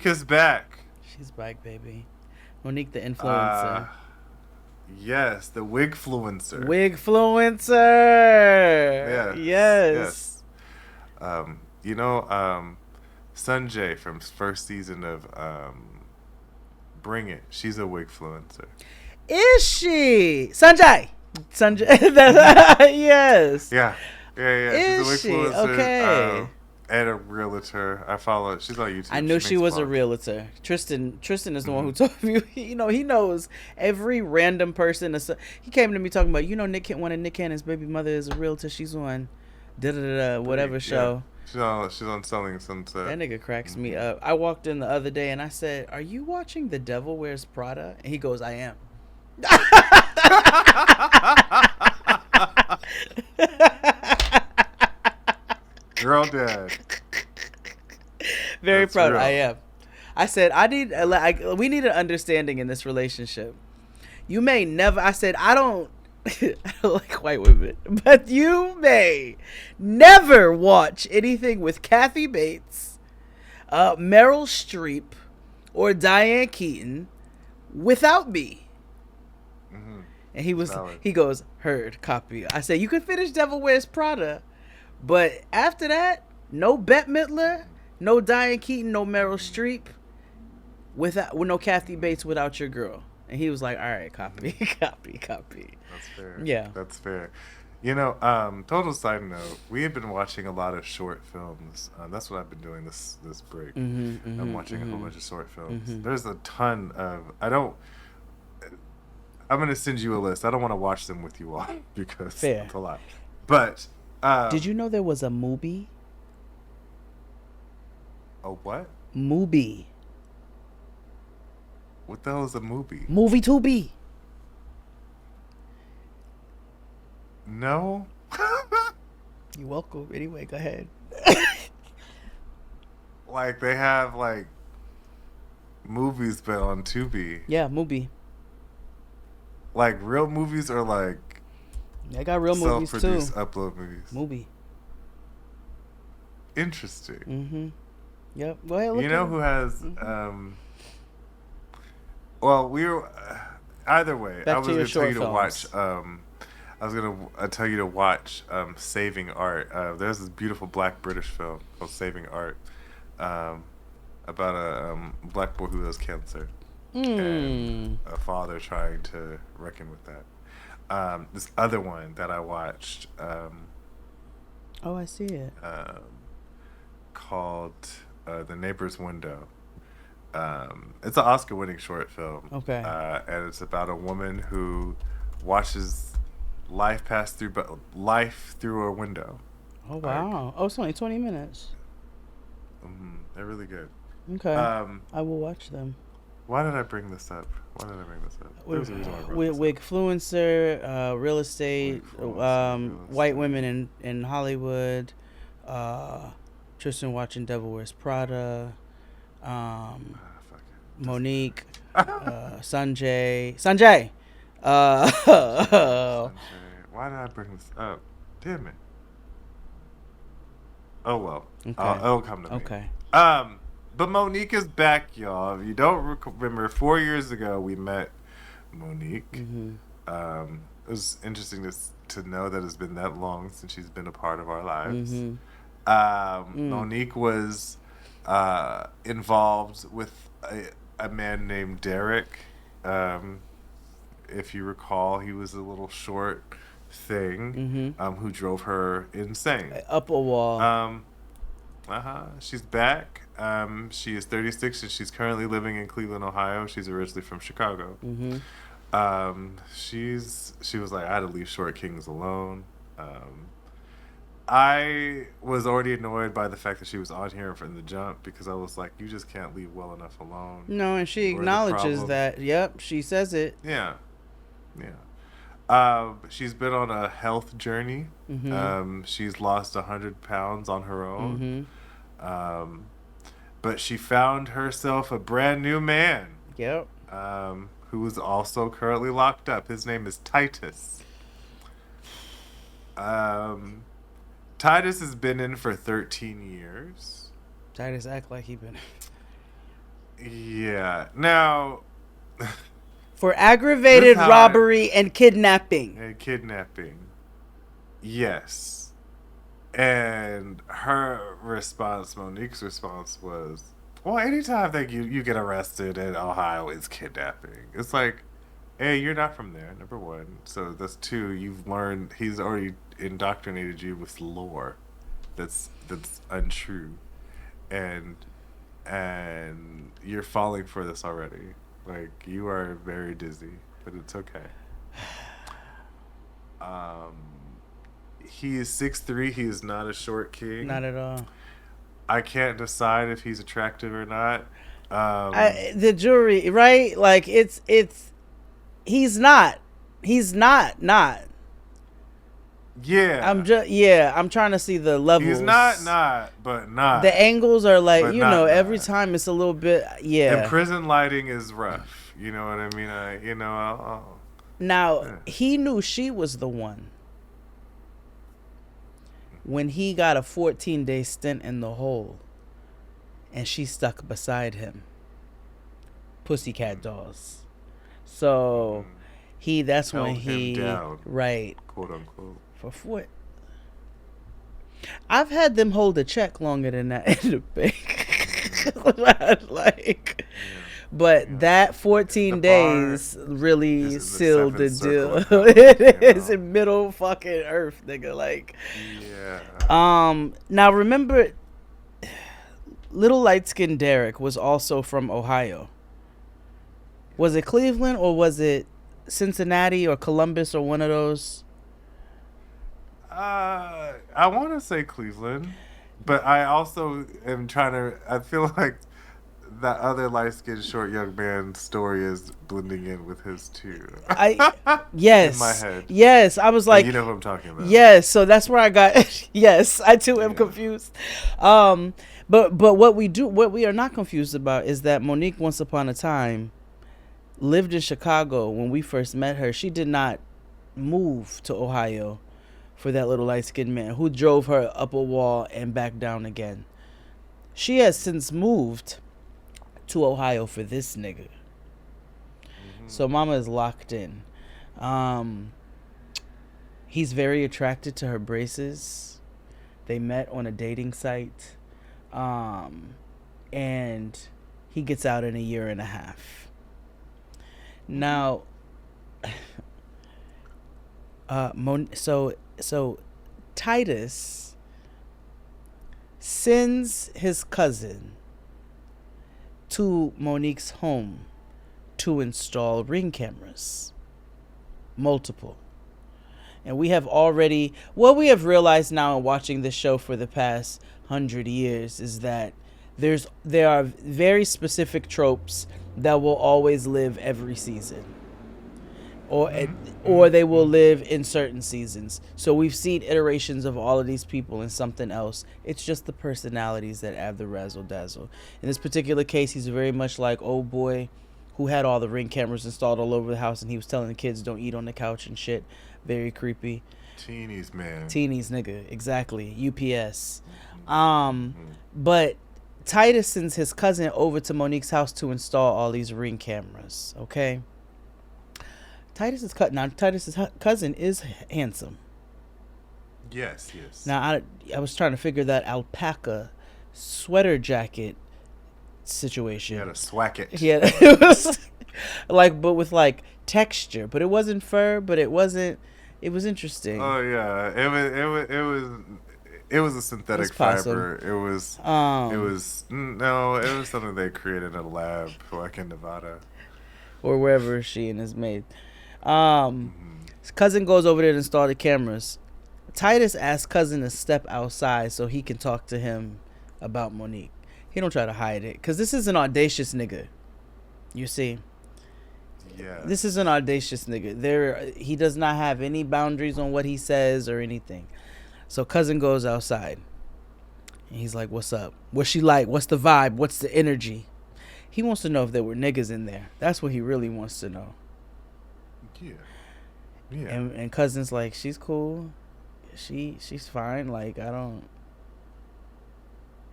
is back. She's back, baby. Monique the influencer. Yes, the wigfluencer. Wigfluencer. Yes. Sanjay from first season of Bring It. She's a wigfluencer. Is she? Sanjay. Yes. Yeah. Is She's a wigfluencer. she? Okay. And a realtor. I follow. She's on YouTube. I knew she was a realtor. Tristan is the one who told me. He knows every random person. He came to me talking about, one of Nick Cannon's baby mother is a realtor. She's on whatever show. She's on Selling Sunset. That nigga cracks me up. I walked in the other day and I said, "Are you watching The Devil Wears Prada?" And he goes, "I am." Girl dad. Very That's proud. real. I am. I said, we need an understanding in this relationship. You may never, I said, I don't like white women, but you may never watch anything with Kathy Bates, Meryl Streep, or Diane Keaton without me. Mm-hmm. And he goes, heard, copy. I said, you can finish Devil Wears Prada, but after that, no Bette Midler, no Diane Keaton, no Meryl Streep, with no Kathy Bates without your girl. And he was like, all right, copy. That's fair. Yeah. That's fair. Total side note, we have been watching a lot of short films. That's what I've been doing this break. I'm watching a whole bunch of short films. There's a ton of... I'm going to send you a list. I don't want to watch them with you all because it's a lot. But... did you know there was a movie? A what? Movie. What the hell is a movie? Movie to be. No. You're welcome. Anyway, go ahead. Like they have movies, but on Tubi. Yeah, movie. Like real movies or like. I got real movies too. Self-produced upload movies. Movie. Interesting. Yep. Go ahead. You know who has well, we were either way. Back I was to going your to tell you to short watch. films. I was going to tell you to watch Saving Art. There's this beautiful black British film called Saving Art, about a black boy who has cancer and a father trying to reckon with that. This other one that I watched. I see it. Called The Neighbor's Window. It's an Oscar-winning short film. Okay. And it's about a woman who watches life pass through a window. Oh wow! It's only 20 minutes. They're really good. Okay. I will watch them. Why did I bring this up? There's a reason why I brought this up. Wigfluencer, real estate, white women in Hollywood, Tristan watching Devil Wears Prada, Monique, Sanjay. Sanjay. Why did I bring this up? Damn it. Oh well. Okay. It'll come to me. Okay. But Monique is back, y'all. If you don't remember, 4 years ago we met Monique. It was interesting to know that it's been that long since she's been a part of our lives. Monique was involved with a man named Derek. If you recall, he was a little short thing who drove her insane. Up a wall. She's back. She is 36 and she's currently living in Cleveland, Ohio. She's originally from Chicago. She was like, I had to leave Short Kings alone. I was already annoyed by the fact that she was on here from the jump because I was like, you just can't leave well enough alone. No, and she acknowledges that. Yep, she says it. Yeah. She's been on a health journey. She's lost 100 pounds on her own. But she found herself a brand new man. Yep. Who is also currently locked up. His name is Titus. Titus has been in for 13 years. Titus act like he been. Yeah. Now. For aggravated robbery and kidnapping. Yes. And her response, Monique's response was, well, anytime that you get arrested in Ohio, it's kidnapping. It's like, hey, you're not from there, number one. So that's two, you've learned, he's already indoctrinated you with lore that's untrue. And you're falling for this already. Like, you are very dizzy, but it's okay. He is 6'3". He is not a short king. Not at all. I can't decide if he's attractive or not. The jury, right? Like, he's not. Yeah. I'm trying to see the levels. He's not, but not. The angles are like, every time it's a little bit, yeah. And prison lighting is rough. You know what I mean? He knew she was the one when he got a 14-day stint in the hole and she stuck beside him. Pussycat dolls. So that's when he down, right, quote unquote. For what? I've had them hold a check longer than that in the bank. That 14 days really sealed the deal. It is in middle fucking earth, nigga. Like, yeah. Now remember, little light skinned Derek was also from Ohio. Was it Cleveland or was it Cincinnati or Columbus or one of those? I want to say Cleveland, but I also am trying to. I feel like that other light-skinned short young man's story is blending in with his too. Yes. In my head. Yes, I was like, you know who I'm talking about. Yes, so that's where I got. Yes, I too am confused. But what we are not confused about is that Monique, once upon a time, lived in Chicago. When we first met her, she did not move to Ohio for that little light-skinned man who drove her up a wall and back down again. She has since moved to Ohio for this nigga. So mama is locked in. He's very attracted to her braces. They met on a dating site. And he gets out in a year and a half. Now, so Titus sends his cousin to Monique's home to install Ring cameras. Multiple. And we have already, what we have realized now in watching this show for the past 100 years is that there are very specific tropes that will always live every season. Or they will live in certain seasons. So we've seen iterations of all of these people in something else. It's just the personalities that add the razzle dazzle. In this particular case, he's very much like old boy who had all the Ring cameras installed all over the house, and he was telling the kids don't eat on the couch and shit. Very creepy. Teenies, man. Teenies, nigga. Exactly. UPS. But Titus sends his cousin over to Monique's house to install all these Ring cameras. Okay. Titus's cousin is handsome. Yes. Now I was trying to figure that alpaca sweater jacket situation. He had a swacket. Yeah, it was like, but with like texture, but it wasn't fur, but it was interesting. Oh yeah, it was a synthetic fiber. It was something they created in a lab like in Nevada or wherever Shein is made. His cousin goes over there to install the cameras. Titus asks cousin to step outside so he can talk to him about Monique. He don't try to hide it because this is an audacious nigga. You see? Yeah. This is an audacious nigga. He does not have any boundaries on what he says or anything. So cousin goes outside. And he's like, "What's up? What's she like? What's the vibe? What's the energy?" He wants to know if there were niggas in there. That's what he really wants to know. Yeah. And cousin's like, "She's cool. she's fine. Like, I don't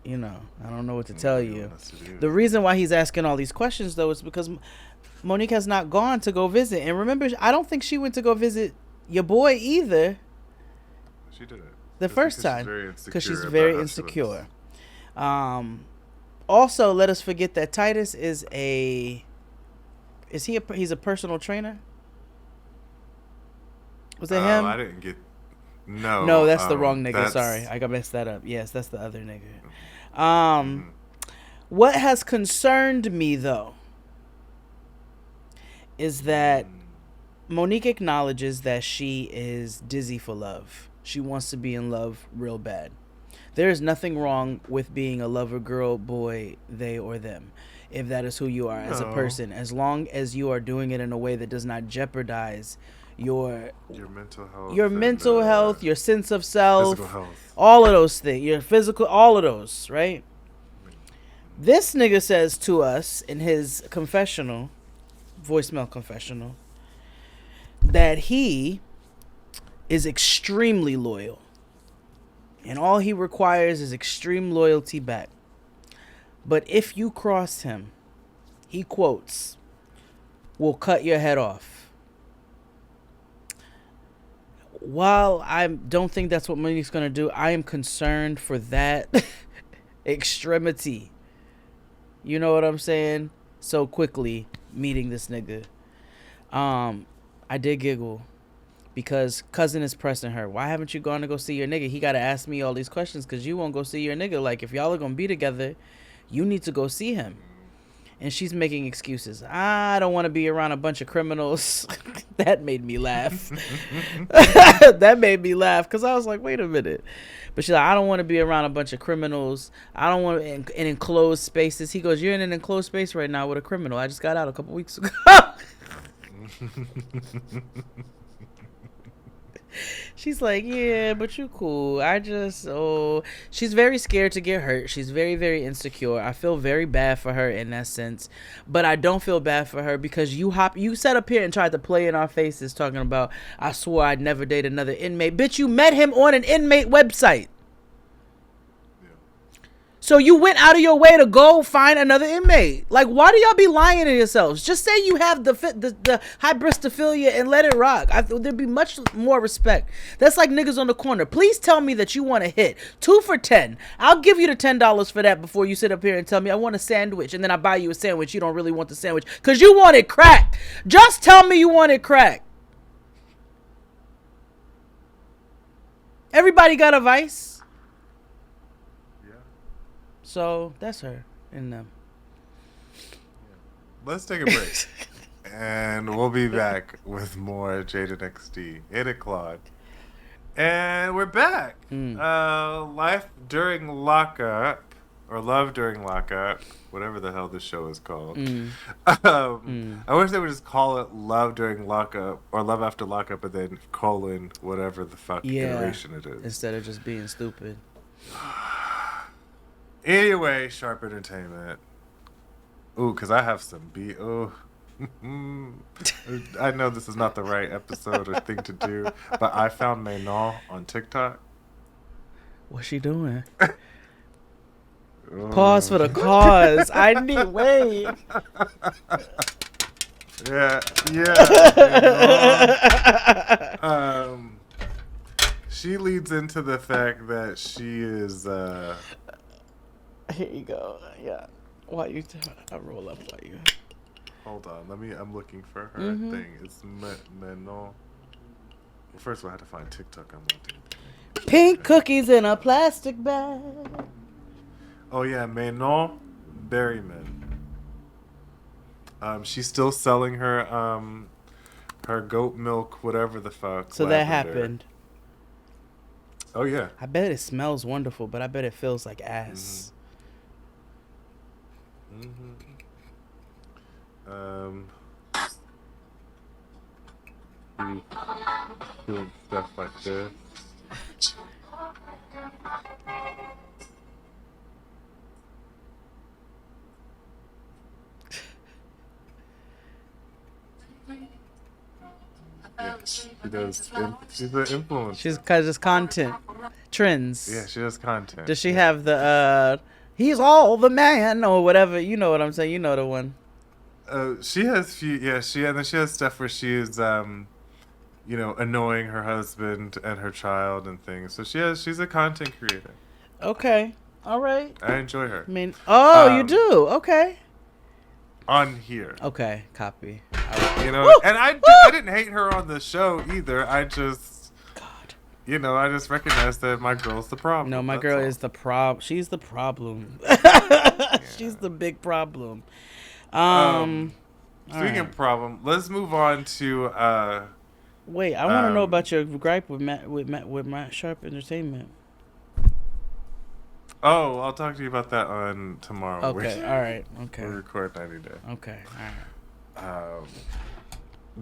know what to tell you. The reason why he's asking all these questions though is because Monique has not gone to go visit. And remember, I don't think she went to go visit your boy either. She did it the first time because she's very insecure. Also, let us forget that Titus he's a personal trainer? Was that him? I didn't get. No, that's the wrong nigga. Sorry, I got messed that up. Yes, that's the other nigga. What has concerned me though is that Monique acknowledges that she is dizzy for love. She wants to be in love real bad. There is nothing wrong with being a lover, girl, boy, they or them, if that is who you are as a person, as long as you are doing it in a way that does not jeopardize your mental health, your sense of self, physical health, all of those things, your physical, all of those, right? This nigga says to us in his voicemail confessional, that he is extremely loyal. And all he requires is extreme loyalty back. But if you cross him, he quotes, will cut your head off. While I don't think that's what Monique's going to do, I am concerned for that extremity. You know what I'm saying? So quickly meeting this nigga. I did giggle. Because cousin is pressing her. Why haven't you gone to go see your nigga? He got to ask me all these questions because you won't go see your nigga. Like, if y'all are going to be together, you need to go see him. And she's making excuses. I don't want to be around a bunch of criminals. That made me laugh. That made me laugh because I was like, wait a minute. But she's like, I don't want to be around a bunch of criminals. I don't want in enclosed spaces. He goes, you're in an enclosed space right now with a criminal. I just got out a couple weeks ago. She's like, yeah, but you cool. She's very scared to get hurt. She's very, very insecure. I feel very bad for her in that sense, but I don't feel bad for her because you sat up here and tried to play in our faces talking about, I swore I'd never date another inmate. Bitch, you met him on an inmate website. So you went out of your way to go find another inmate. Like, why do y'all be lying to yourselves? Just say you have the hybristophilia and let it rock. There'd be much more respect. That's like niggas on the corner. Please tell me that you want to hit 2 for $10. I'll give you the $10 for that before you sit up here and tell me I want a sandwich. And then I buy you a sandwich. You don't really want the sandwich because you wanted crack. Just tell me you wanted crack. Everybody got a vice. So that's her and them. Let's take a break. And we'll be back with more Jade and XD. Hit it, Claude. And we're back. Life During Lockup, or Love During Lockup, whatever the hell this show is called. I wish they would just call it Love During Lockup, or Love After Lockup, and then colon whatever the fuck iteration it is. Instead of just being stupid. Anyway, Sharp Entertainment. Ooh, because I have some I know this is not the right episode or thing to do, but I found Manon on TikTok. What's she doing? Pause for the cause. I need wait. Yeah. She leads into the fact that she is. Here you go. Yeah. Why you? I roll up. Why you? Hold on. I'm looking for her thing. It's Manon. Well, first of all, I had to find TikTok on my thing. Pink cookies in a plastic bag. Oh yeah, Manon Berryman. She's still selling her her goat milk, whatever the fuck. So lavender. That happened. Oh yeah. I bet it smells wonderful, but I bet it feels like ass. Doing stuff like this. Yeah. She does. She's an influencer. She's because it's content trends. Yeah, she does content. Does she have the he's all the man or whatever? You know what I'm saying? You know the one. She has few. Yeah, and then she has stuff where she is annoying her husband and her child and things. So she's a content creator. Okay. All right. I enjoy her. I mean, you do? Okay. On here. Okay, copy. And I didn't hate her on the show either. I just, God, I just recognize that my girl's the problem. No, my girl is the problem. She's the problem. She's the big problem. Speaking of problem, let's move on to. Wait, I want to know about your gripe with Matt Sharp Entertainment. Oh, I'll talk to you about that on tomorrow. Okay, all right. Okay. We'll record 90 Day. Okay, all right.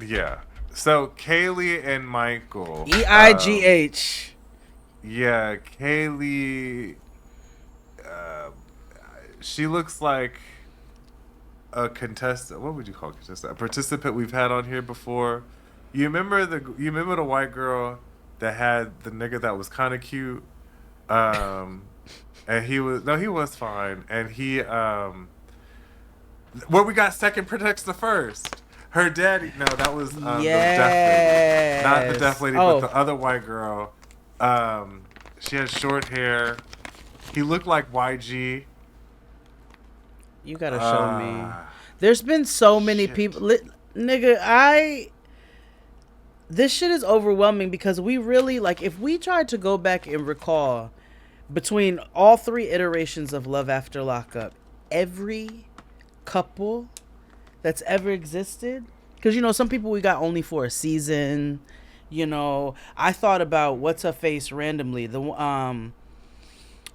Yeah. So, Kayleigh and Michael. EIGH. Yeah, Kayleigh. She looks like a contestant. What would you call a contestant? A participant we've had on here before. You remember the white girl that had the nigga that was kind of cute? And he was fine. And he, where we got second protects the first. Her daddy, no, that was, the deaf lady. Not the deaf lady, but the other white girl. She had short hair. He looked like YG. You gotta show me. There's been so many people. Nigga, this shit is overwhelming because we really, if we tried to go back and recall between all three iterations of Love After Lockup, every couple that's ever existed, because some people we got only for a season. I thought about what's her face randomly,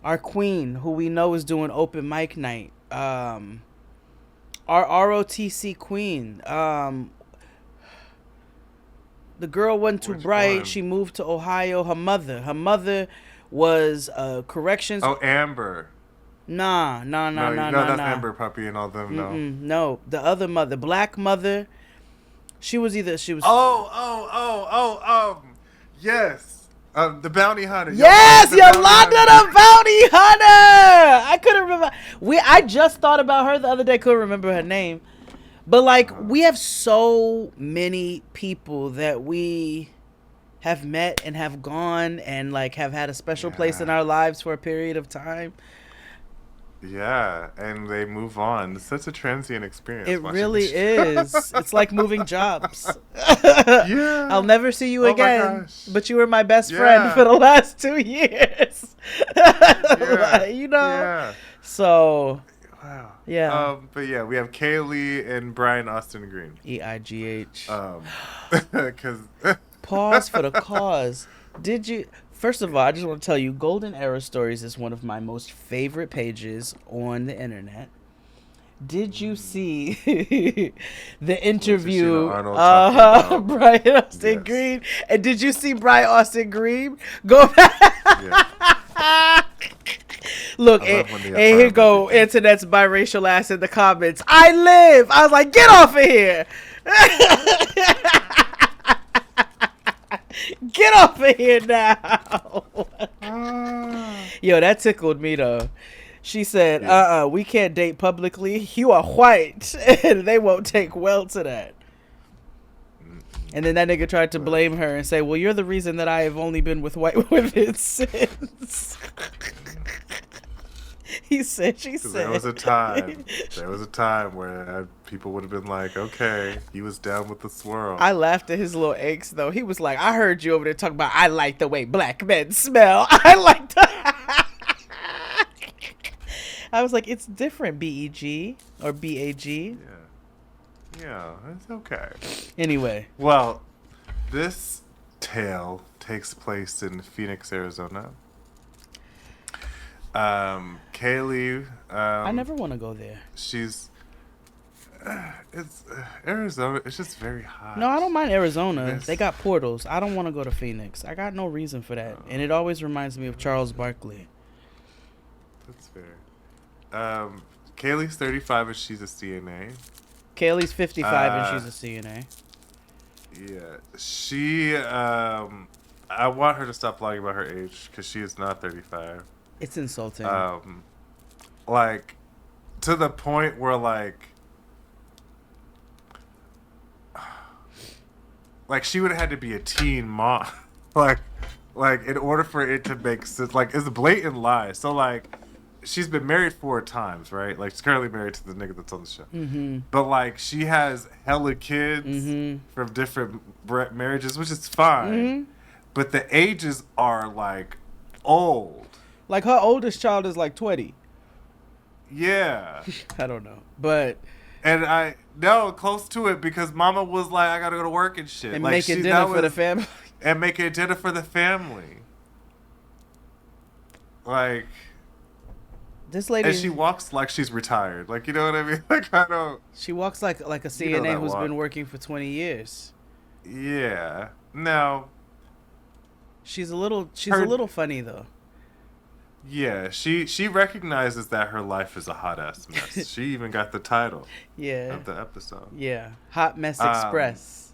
our queen who we know is doing open mic night, our ROTC queen, the girl wasn't too bright. She moved to Ohio. Her mother was corrections. Oh, Amber. Nah. That's Amber Puppy and all them. No, the other mother, black mother. She was. Yes. The bounty hunter. Yes, Yolanda the bounty hunter. I couldn't remember. I just thought about her the other day. Couldn't remember her name. But we have so many people that we have met and have gone and have had a special place in our lives for a period of time. Yeah, and they move on. It's such a transient experience. It really is. It's like moving jobs. Yeah. I'll never see you again. But you were my best friend for the last 2 years. Yeah. So. Wow. Yeah. But yeah, we have Kayleigh and Brian Austin Green. EIGH. Because pause for the cause. Did you? First of all, I just want to tell you, Golden Era Stories is one of my most favorite pages on the internet. Did you see the interview Brian Austin Green? And did you see Brian Austin Green go back? Look, and here go internet's biracial ass in the comments. I was like, get off of here. Get off of here now. Yo, that tickled me though. She said, we can't date publicly. You are white. And they won't take well to that. And then that nigga tried to blame her and say, well, you're the reason that I have only been with white women since. She said. There was a time where people would have been like, okay, he was down with the swirl. I laughed at his little eggs, though. He was like, I heard you over there talking about, I like the way black men smell. I like the... I was like, it's different, BEG or BAG. Yeah, it's okay. Anyway. Well, this tale takes place in Phoenix, Arizona. Kayleigh. I never want to go there. It's Arizona. It's just very hot. No, I don't mind Arizona. They got portals. I don't want to go to Phoenix. I got no reason for that. And it always reminds me of Charles Barkley. That's fair. Kayleigh's 35 and she's a CNA. Kayleigh's 55 and she's a CNA. Yeah, she. I want her to stop lying about her age because she is not 35. It's insulting. Like, to the point where like she would have had to be a teen mom, like, in order for it to make sense. Like, it's a blatant lie. So like, she's been married 4 times, right? Like, she's currently married to the nigga that's on the show. Mm-hmm. But like, she has hella kids from different marriages, which is fine. Mm-hmm. But the ages are like old. Like, her oldest child is like 20. Yeah. I don't know, but And I no close to it because Mama was like, I gotta go to work and shit, and like, making dinner for the family. And making dinner for the family. Like, this lady, and she walks like she's retired. Like, you know what I mean? Like, I don't. she walks like a CNA who's been working for 20 years. Yeah. No. She's a little funny though. Yeah, she recognizes that her life is a hot ass mess. She even got the title of the episode. Yeah. Hot Mess Express.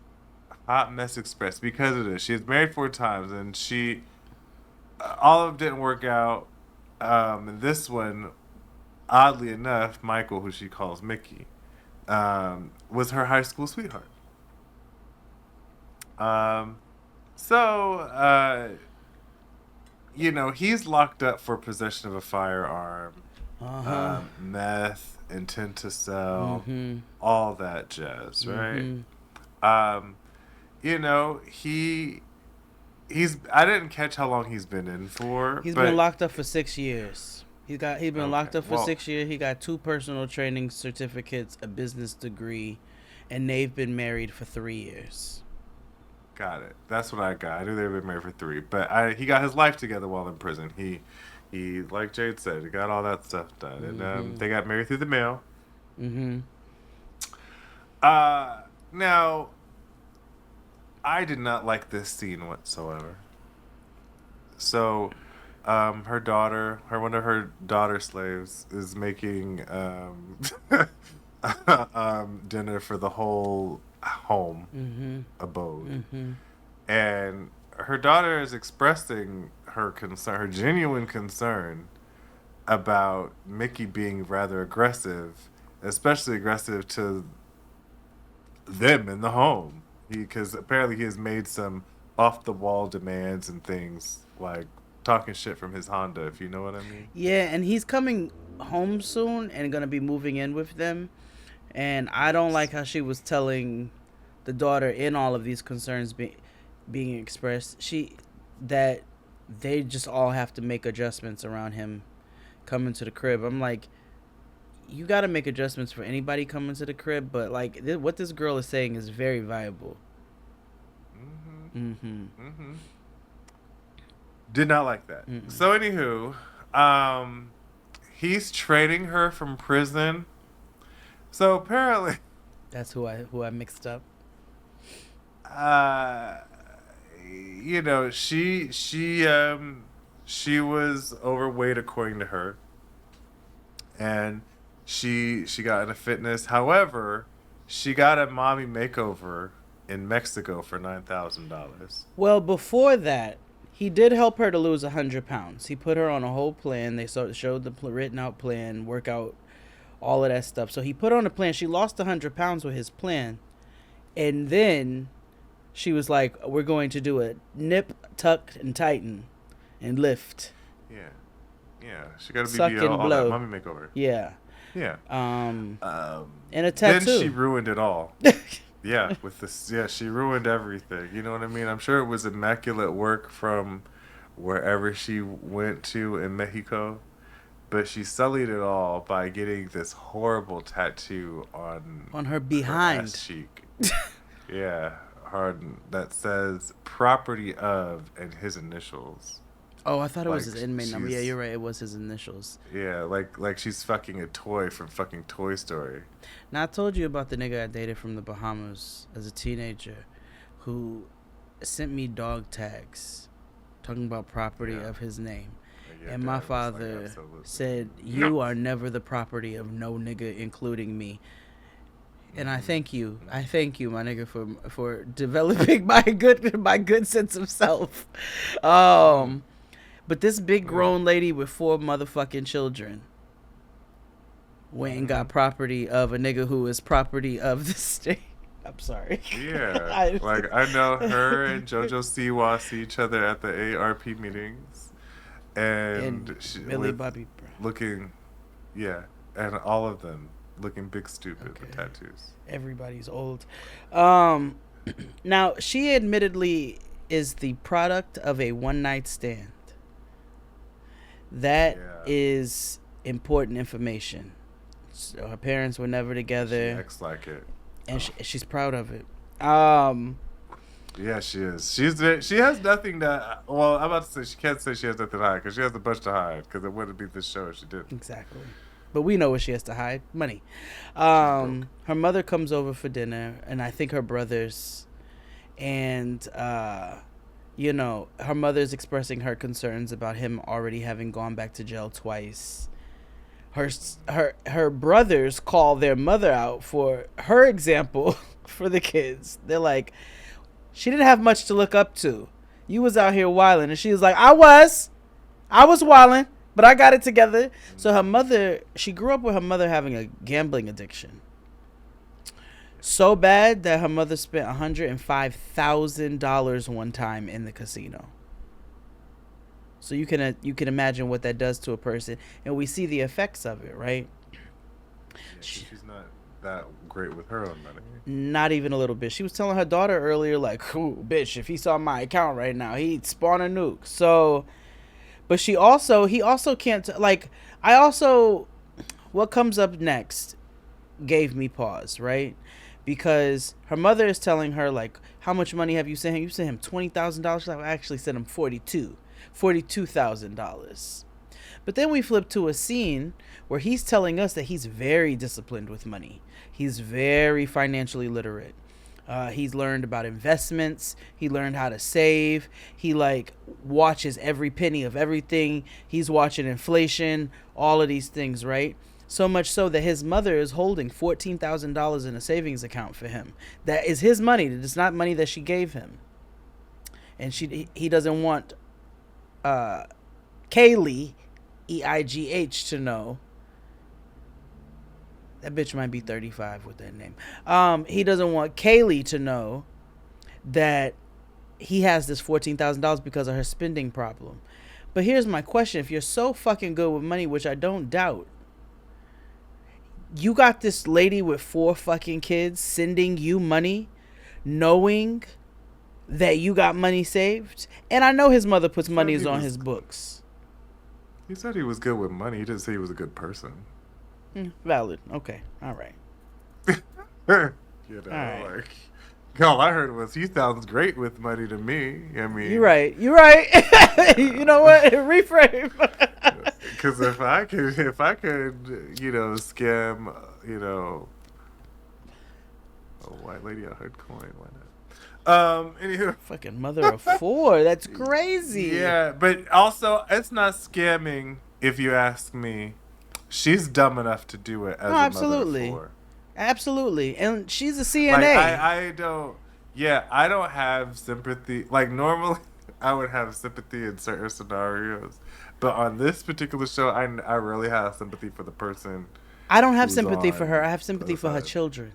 Hot Mess Express, because of this. She was married 4 times, and all of them didn't work out. And this one, oddly enough, Michael, who she calls Mickey, was her high school sweetheart. You know, he's locked up for possession of a firearm, meth, intent to sell, all that jazz, right? You know, he's. I didn't catch how long he's been in for. He's been locked up for 6 years. He's been locked up for 6 years. He got 2 personal training certificates, a business degree, and they've been married for 3 years. Got it. That's what I got. I knew they've been married for 3, but he got his life together while in prison. He, like Jade said, he got all that stuff done, and they got married through the mail. Now, I did not like this scene whatsoever. So, one of her daughter slaves, is making dinner for the whole home abode, and her daughter is expressing her genuine concern about Mickey being rather aggressive, especially aggressive to them in the home, because apparently he has made some off the wall demands and things, like talking shit from his Honda, if you know what I mean. Yeah, and he's coming home soon and gonna be moving in with them. And I don't like how she was telling the daughter, in all of these concerns being expressed, that they just all have to make adjustments around him coming to the crib. I'm like, you got to make adjustments for anybody coming to the crib, but like what this girl is saying is very viable. Did not like that. So anywho, he's trading her from prison. So apparently, that's who I mixed up. You know, she was overweight according to her, and she got into fitness. However, she got a mommy makeover in Mexico for $9,000. Well, before that, he did help her to lose 100 pounds. He put her on a whole plan. They showed the written out plan, workout, all of that stuff. So he put on a plan. She lost 100 pounds with his plan. And then she was like, we're going to do a nip, tuck, and tighten and lift. Yeah. She got a Suck BBL, and all blow. that mommy makeover. Yeah. And a tattoo. Then she ruined it all. Yeah, with this. Yeah, she ruined everything. You know what I mean? I'm sure it was immaculate work from wherever she went to in Mexico, but she sullied it all by getting this horrible tattoo on her behind, her ass cheek. Yeah, hard, that says "property of" and his initials. Oh, I thought it was his inmate number. Yeah, you're right. It was his initials. Yeah, like she's fucking a toy from fucking Toy Story. Now, I told you about the nigga I dated from the Bahamas as a teenager who sent me dog tags talking about property of his name. And my father said, you are never the property of no nigga, including me. And I thank you, my nigga, for developing my good sense of self. But this big grown lady with 4 motherfucking children went and got property of a nigga who is property of the state. I'm sorry. Yeah, like I know her and JoJo Siwa see each other at the ARP meetings, and Millie Bobby Brown looking, and all of them looking big stupid with tattoos. Everybody's old. Now she admittedly is the product of a one-night stand. That is important information. So her parents were never together. She acts like it, and she's proud of it. Yeah, she is. She has nothing to. Well, I'm about to say she can't say she has nothing to hide because she has a bunch to hide. Because it wouldn't be this show if she didn't. Exactly. But we know what she has to hide. Money. Her mother comes over for dinner, and I think her brothers, and you know, her mother's expressing her concerns about him already having gone back to jail twice. Her brothers call their mother out for her example for the kids. They're like, she didn't have much to look up to. You was out here wilding, and she was like, I was wilding, but I got it together. So her mother, she grew up with her mother having a gambling addiction. So bad that her mother spent $105,000 one time in the casino. So you can imagine what that does to a person, and we see the effects of it, right? Yeah, she's not that great with her own money. Not even a little bit. She was telling her daughter earlier, like, "Ooh, bitch, if he saw my account right now, he'd spawn a nuke." So, but he also can't what comes up next gave me pause, right? Because her mother is telling her, like, how much money have you sent him? You sent him $20,000. She's like, I actually sent him $42,000. But then we flip to a scene where he's telling us that he's very disciplined with money. He's very financially literate. He's learned about investments. He learned how to save. He watches every penny of everything. He's watching inflation, all of these things, right? So much so that his mother is holding $14,000 in a savings account for him. That is his money. It's not money that she gave him. And he doesn't want Kayleigh, EIGH, to know. That bitch might be 35 with that name. He doesn't want Kayleigh to know that he has this $14,000 because of her spending problem. But here's my question. If you're so fucking good with money, which I don't doubt, you got this lady with 4 fucking kids sending you money knowing that you got money saved? And I know his mother puts monies on his books. He said he was good with money. He didn't say he was a good person. Valid. Okay. All right. You know, all right. All I heard was he sounds great with money to me. I mean, you're right. You know what? Reframe. Because if I could, scam, a white lady a hard coin, why not? Anywho, fucking mother of 4. That's crazy. Yeah, but also it's not scamming if you ask me. She's dumb enough to do it as a mother of 4. Absolutely. And she's a CNA. I don't have sympathy. Like, normally I would have sympathy in certain scenarios. But on this particular show, I really have sympathy for the person. I don't have sympathy for her. I have sympathy for her children.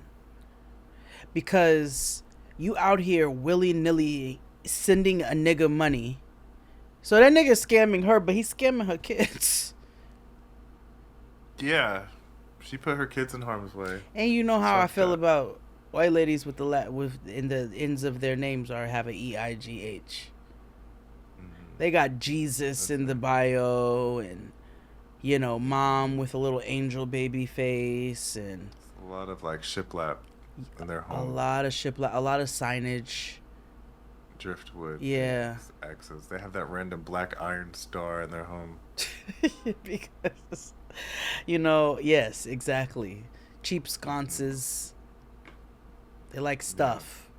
Because you out here willy-nilly sending a nigga money. So that nigga's scamming her, but he's scamming her kids. Yeah. She put her kids in harm's way. And you know how I feel about white ladies with in the ends of their names have an EIGH. They got Jesus in the bio, and mom with a little angel baby face, and a lot of shiplap in their home. A lot of shiplap, a lot of signage. Driftwood. Yeah. Axes. They have that random black iron star in their home. Because, yes, exactly. Cheap sconces. They like stuff.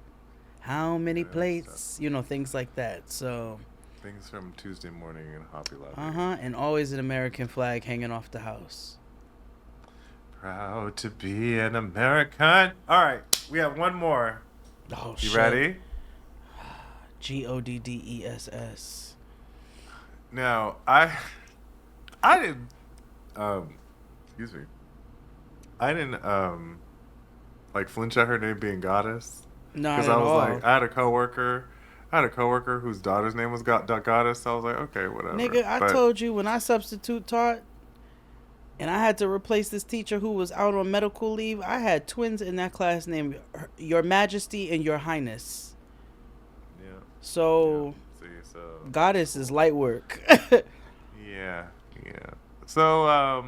Yeah. How many plates? Stuff. Things like that. So. Things from Tuesday morning in Hobby Lobby. And always an American flag hanging off the house. Proud to be an American. All right, we have one more. Oh, you shit. ready? Goddes. Now, I didn't, excuse me. I didn't, like flinch at her name being Goddess. Not Because at I was all. like, I had a coworker whose daughter's name was Goddess. So I was like, okay, whatever. Nigga, I told you when I substitute taught and I had to replace this teacher who was out on medical leave, I had twins in that class named Your Majesty and Your Highness. Yeah. So, yeah. See, so Goddess is light work. yeah. So,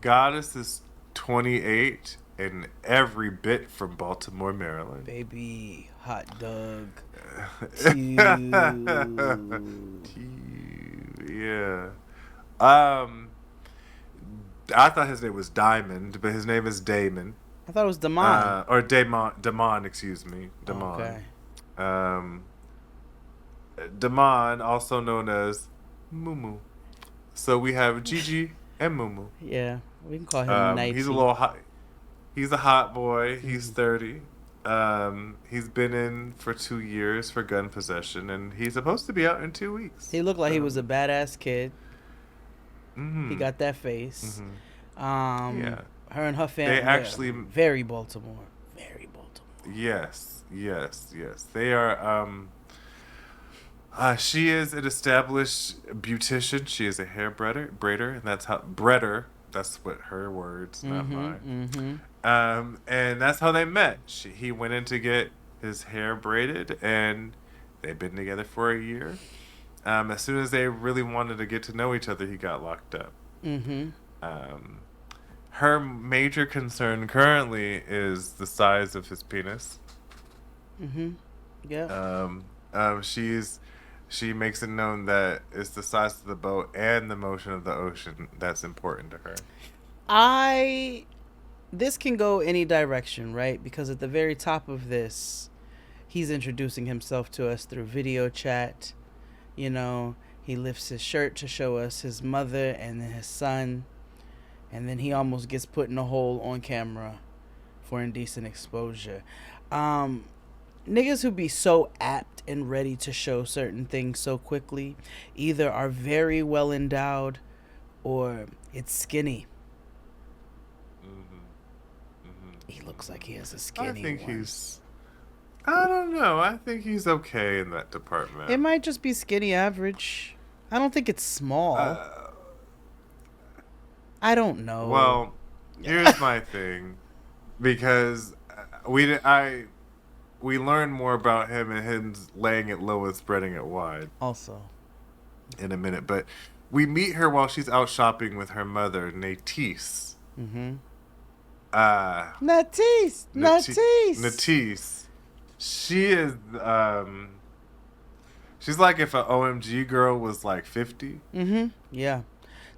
Goddess is 28 and every bit from Baltimore, Maryland. Baby, hot dog. Yeah. I thought his name was Diamond, but his name is Damon. I thought it was Damond. Or Damond, excuse me. Damond. Okay. Damond, also known as Mumu. So we have Gigi and Mumu. Yeah, we can call him Nighty. He's a little hot. He's a hot boy. He's 30. He's been in for 2 years for gun possession, and he's supposed to be out in 2 weeks. He looked like he was a badass kid. Mm-hmm. He got that face. Mm-hmm. Yeah. Her and her family. They actually very Baltimore. Very Baltimore. Yes. They are. She is an established beautician. She is a hair braider, and that's what her words, not mine. And that's how they met. He went in to get his hair braided, and they've been together for a year. As soon as they really wanted to get to know each other, he got locked up. Her major concern currently is the size of his penis. Yeah. She makes it known that it's the size of the boat and the motion of the ocean that's important to her. This can go any direction, right? Because at the very top of this, he's introducing himself to us through video chat. You know, he lifts his shirt to show us his mother and then his son. And then he almost gets put in a hole on camera for indecent exposure. Niggas who be so apt and ready to show certain things so quickly either are very well endowed or it's skinny. He looks like he has a skinny one. I don't know. I think he's okay in that department. It might just be skinny average. I don't think it's small. I don't know. Well, here's my thing. Because we learn more about him and him laying it low and spreading it wide. Also. In a minute. But we meet her while she's out shopping with her mother, Natisse. Natisse. She is, she's like if an OMG girl was like 50. Yeah.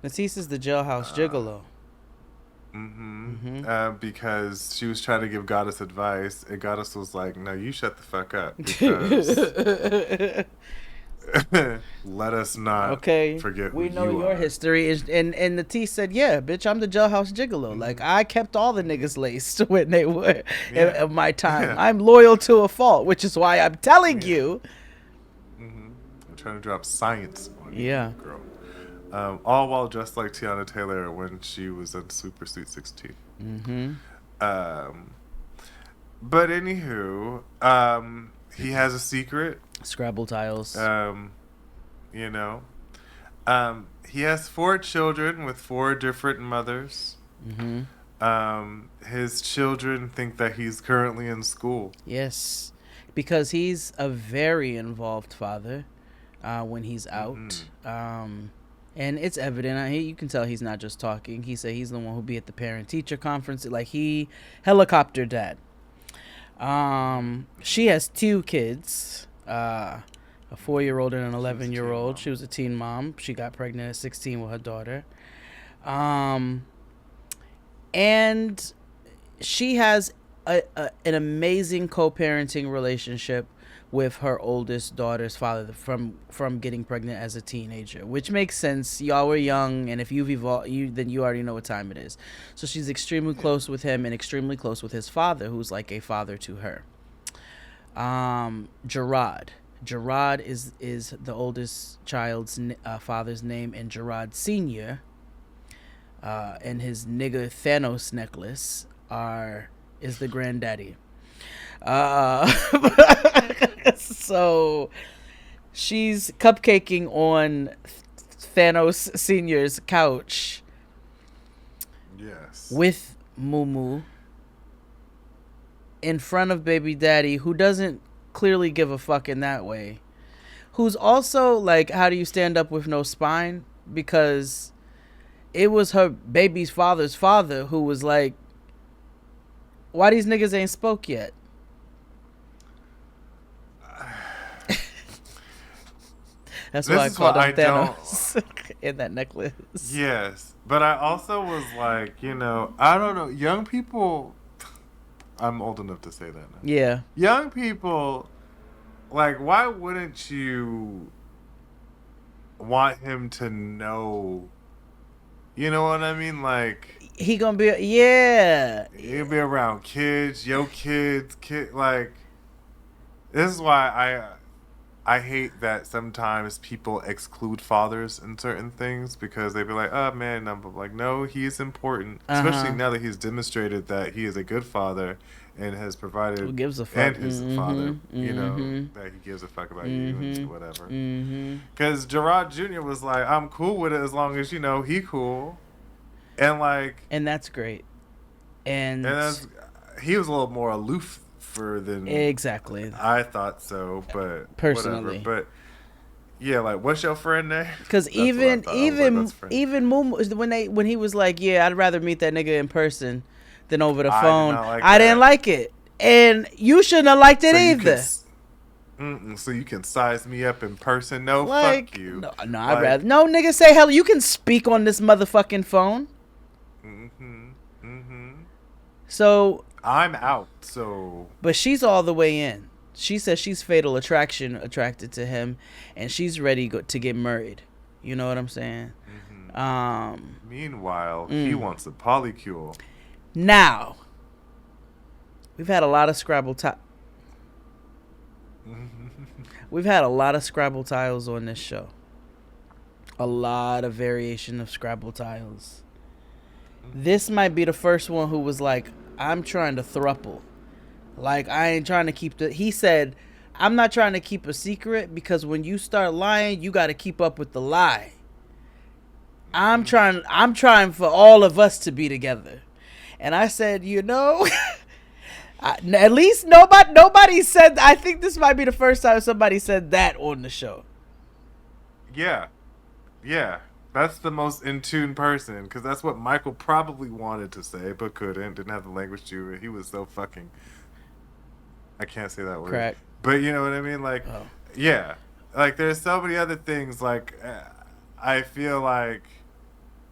Natisse is the jailhouse gigolo. Because she was trying to give Goddess advice, and Goddess was like, no, you shut the fuck up, because let us not forget we who know you your are. history. And Natisse said, yeah, bitch, I'm the jailhouse gigolo. Like, I kept all the niggas laced when they were at my time. I'm loyal to a fault, which is why I'm telling you. I'm trying to drop science on you, Yeah. girl. All while dressed like Tiana Taylor when she was in Super Sweet 16. But anywho, he has a secret. Scrabble tiles. You know, he has 4 children with 4 different mothers. His children think that he's currently in school. Yes, because he's a very involved father when he's out. And it's evident. You can tell he's not just talking. He said he's the one who'll be at the parent-teacher conference. Like, he helicopter dad. She has 2 kids, a 4-year-old and an 11-year-old. She was a teen mom. She got pregnant at 16 with her daughter. And she has an amazing co-parenting relationship with her oldest daughter's father from getting pregnant as a teenager, which makes sense. Y'all were young, and if you've evolved, then you already know what time it is. So she's extremely close with him and extremely close with his father, who's like a father to her. Gerard is the oldest child's father's name, and Gerard Senior, and his nigga Thanos necklace is the granddaddy. So she's cupcaking on Thanos Senior's couch. Yes. With Mumu in front of baby daddy, who doesn't clearly give a fuck in that way. Who's also like, how do you stand up with no spine? Because it was her baby's father's father who was like, why these niggas ain't spoke yet? That's why I called him Thanos in that necklace. Yes. But I also was like, I don't know. Young people, I'm old enough to say that now. Yeah. Young people, like, why wouldn't you want him to know? You know what I mean? Like, he gonna be, yeah. He'll be around kids, like, this is why I hate that sometimes people exclude fathers in certain things, because they be like, oh man, I'm like, no, he is important, especially now that he's demonstrated that he is a good father and has provided. Who gives a fuck? And his father, that he gives a fuck about you and whatever. Because Gerard Jr. was like, I'm cool with it as long as he cool, and like, and that's great, and he was a little more aloof than exactly. I thought so, but personally, whatever. But yeah, like, what's your friend name? Because even Mumu, when he was like, yeah, I'd rather meet that nigga in person than over the phone. I didn't like it, and you shouldn't have liked it either. So you can size me up in person? No, like, fuck you. No, I'd rather nigga say hello. You can speak on this motherfucking phone. So I'm out. So, but she's all the way in. She says she's fatal attracted to him, and she's ready to get married. You know what I'm saying? Meanwhile, he wants a polycule. Now, we've had a lot of Scrabble We've had a lot of Scrabble tiles on this show. A lot of variation of Scrabble tiles. This might be the first one who was like, I'm trying to thruple. Like, I ain't trying to keep he said, I'm not trying to keep a secret, because when you start lying, you got to keep up with the lie. I'm trying for all of us to be together. And I said, at least nobody said, I think this might be the first time somebody said that on the show. Yeah. That's the most in tune person, because that's what Michael probably wanted to say but didn't have the language to. He was so fucking, I can't say that word. Crack. But you know what I mean? Like, yeah. Like, there's so many other things, like, I feel like,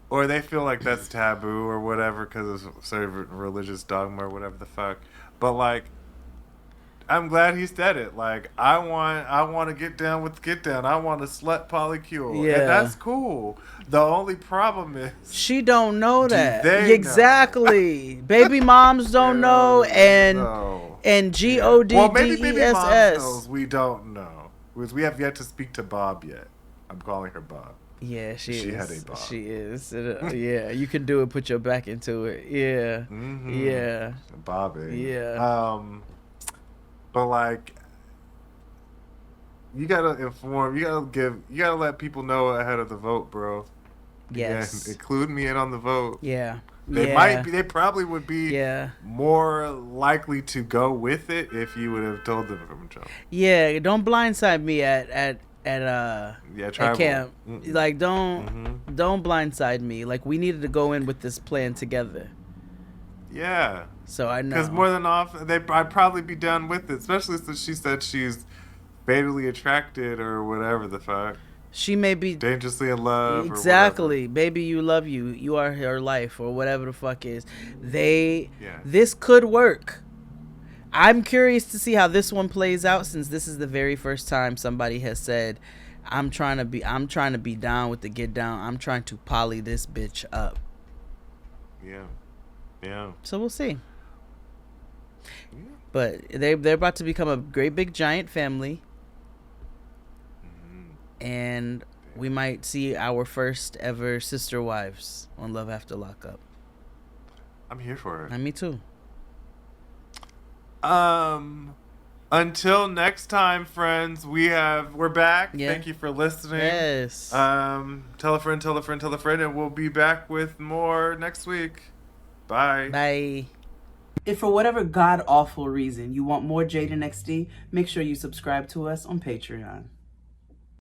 or they feel like that's taboo or whatever because of sort of religious dogma or whatever the fuck. But, like, I'm glad he said it. Like, I want to get down. I want to slut polycule. Yeah. And that's cool. The only problem is she don't know that. Exactly. Know? Baby moms don't know, and GODDESS. Well, maybe baby mom knows. We don't know. Because we have yet to speak to Bob yet. I'm calling her Bob. Yeah, she had a Bob. She is. Yeah, you can do it. Put your back into it. Yeah. Yeah. Bobby. Yeah. But, like, you gotta inform, you gotta let people know ahead of the vote, bro. Yes. And include me in on the vote. Yeah. They probably would be more likely to go with it if you would have told them from jump. Yeah, don't blindside me at camp. Like, don't blindside me. Like, we needed to go in with this plan together. Yeah. So I know. Because more than often, I'd probably be done with it, especially since she said she's fatally attracted or whatever the fuck. She may be dangerously in love. Exactly. Baby, you love you. You are her life or whatever the fuck is. This could work. I'm curious to see how this one plays out, since this is the very first time somebody has said, I'm trying to be down with the get down. I'm trying to poly this bitch up. Yeah. Yeah. So we'll see. Yeah. But they're about to become a great big giant family. And we might see our first ever sister wives on Love After Lockup. I'm here for it. And me too. Until next time, friends, we're back. Yeah. Thank you for listening. Yes. Tell a friend, and we'll be back with more next week. Bye. Bye. If for whatever god awful reason you want more Jade and XD, make sure you subscribe to us on Patreon.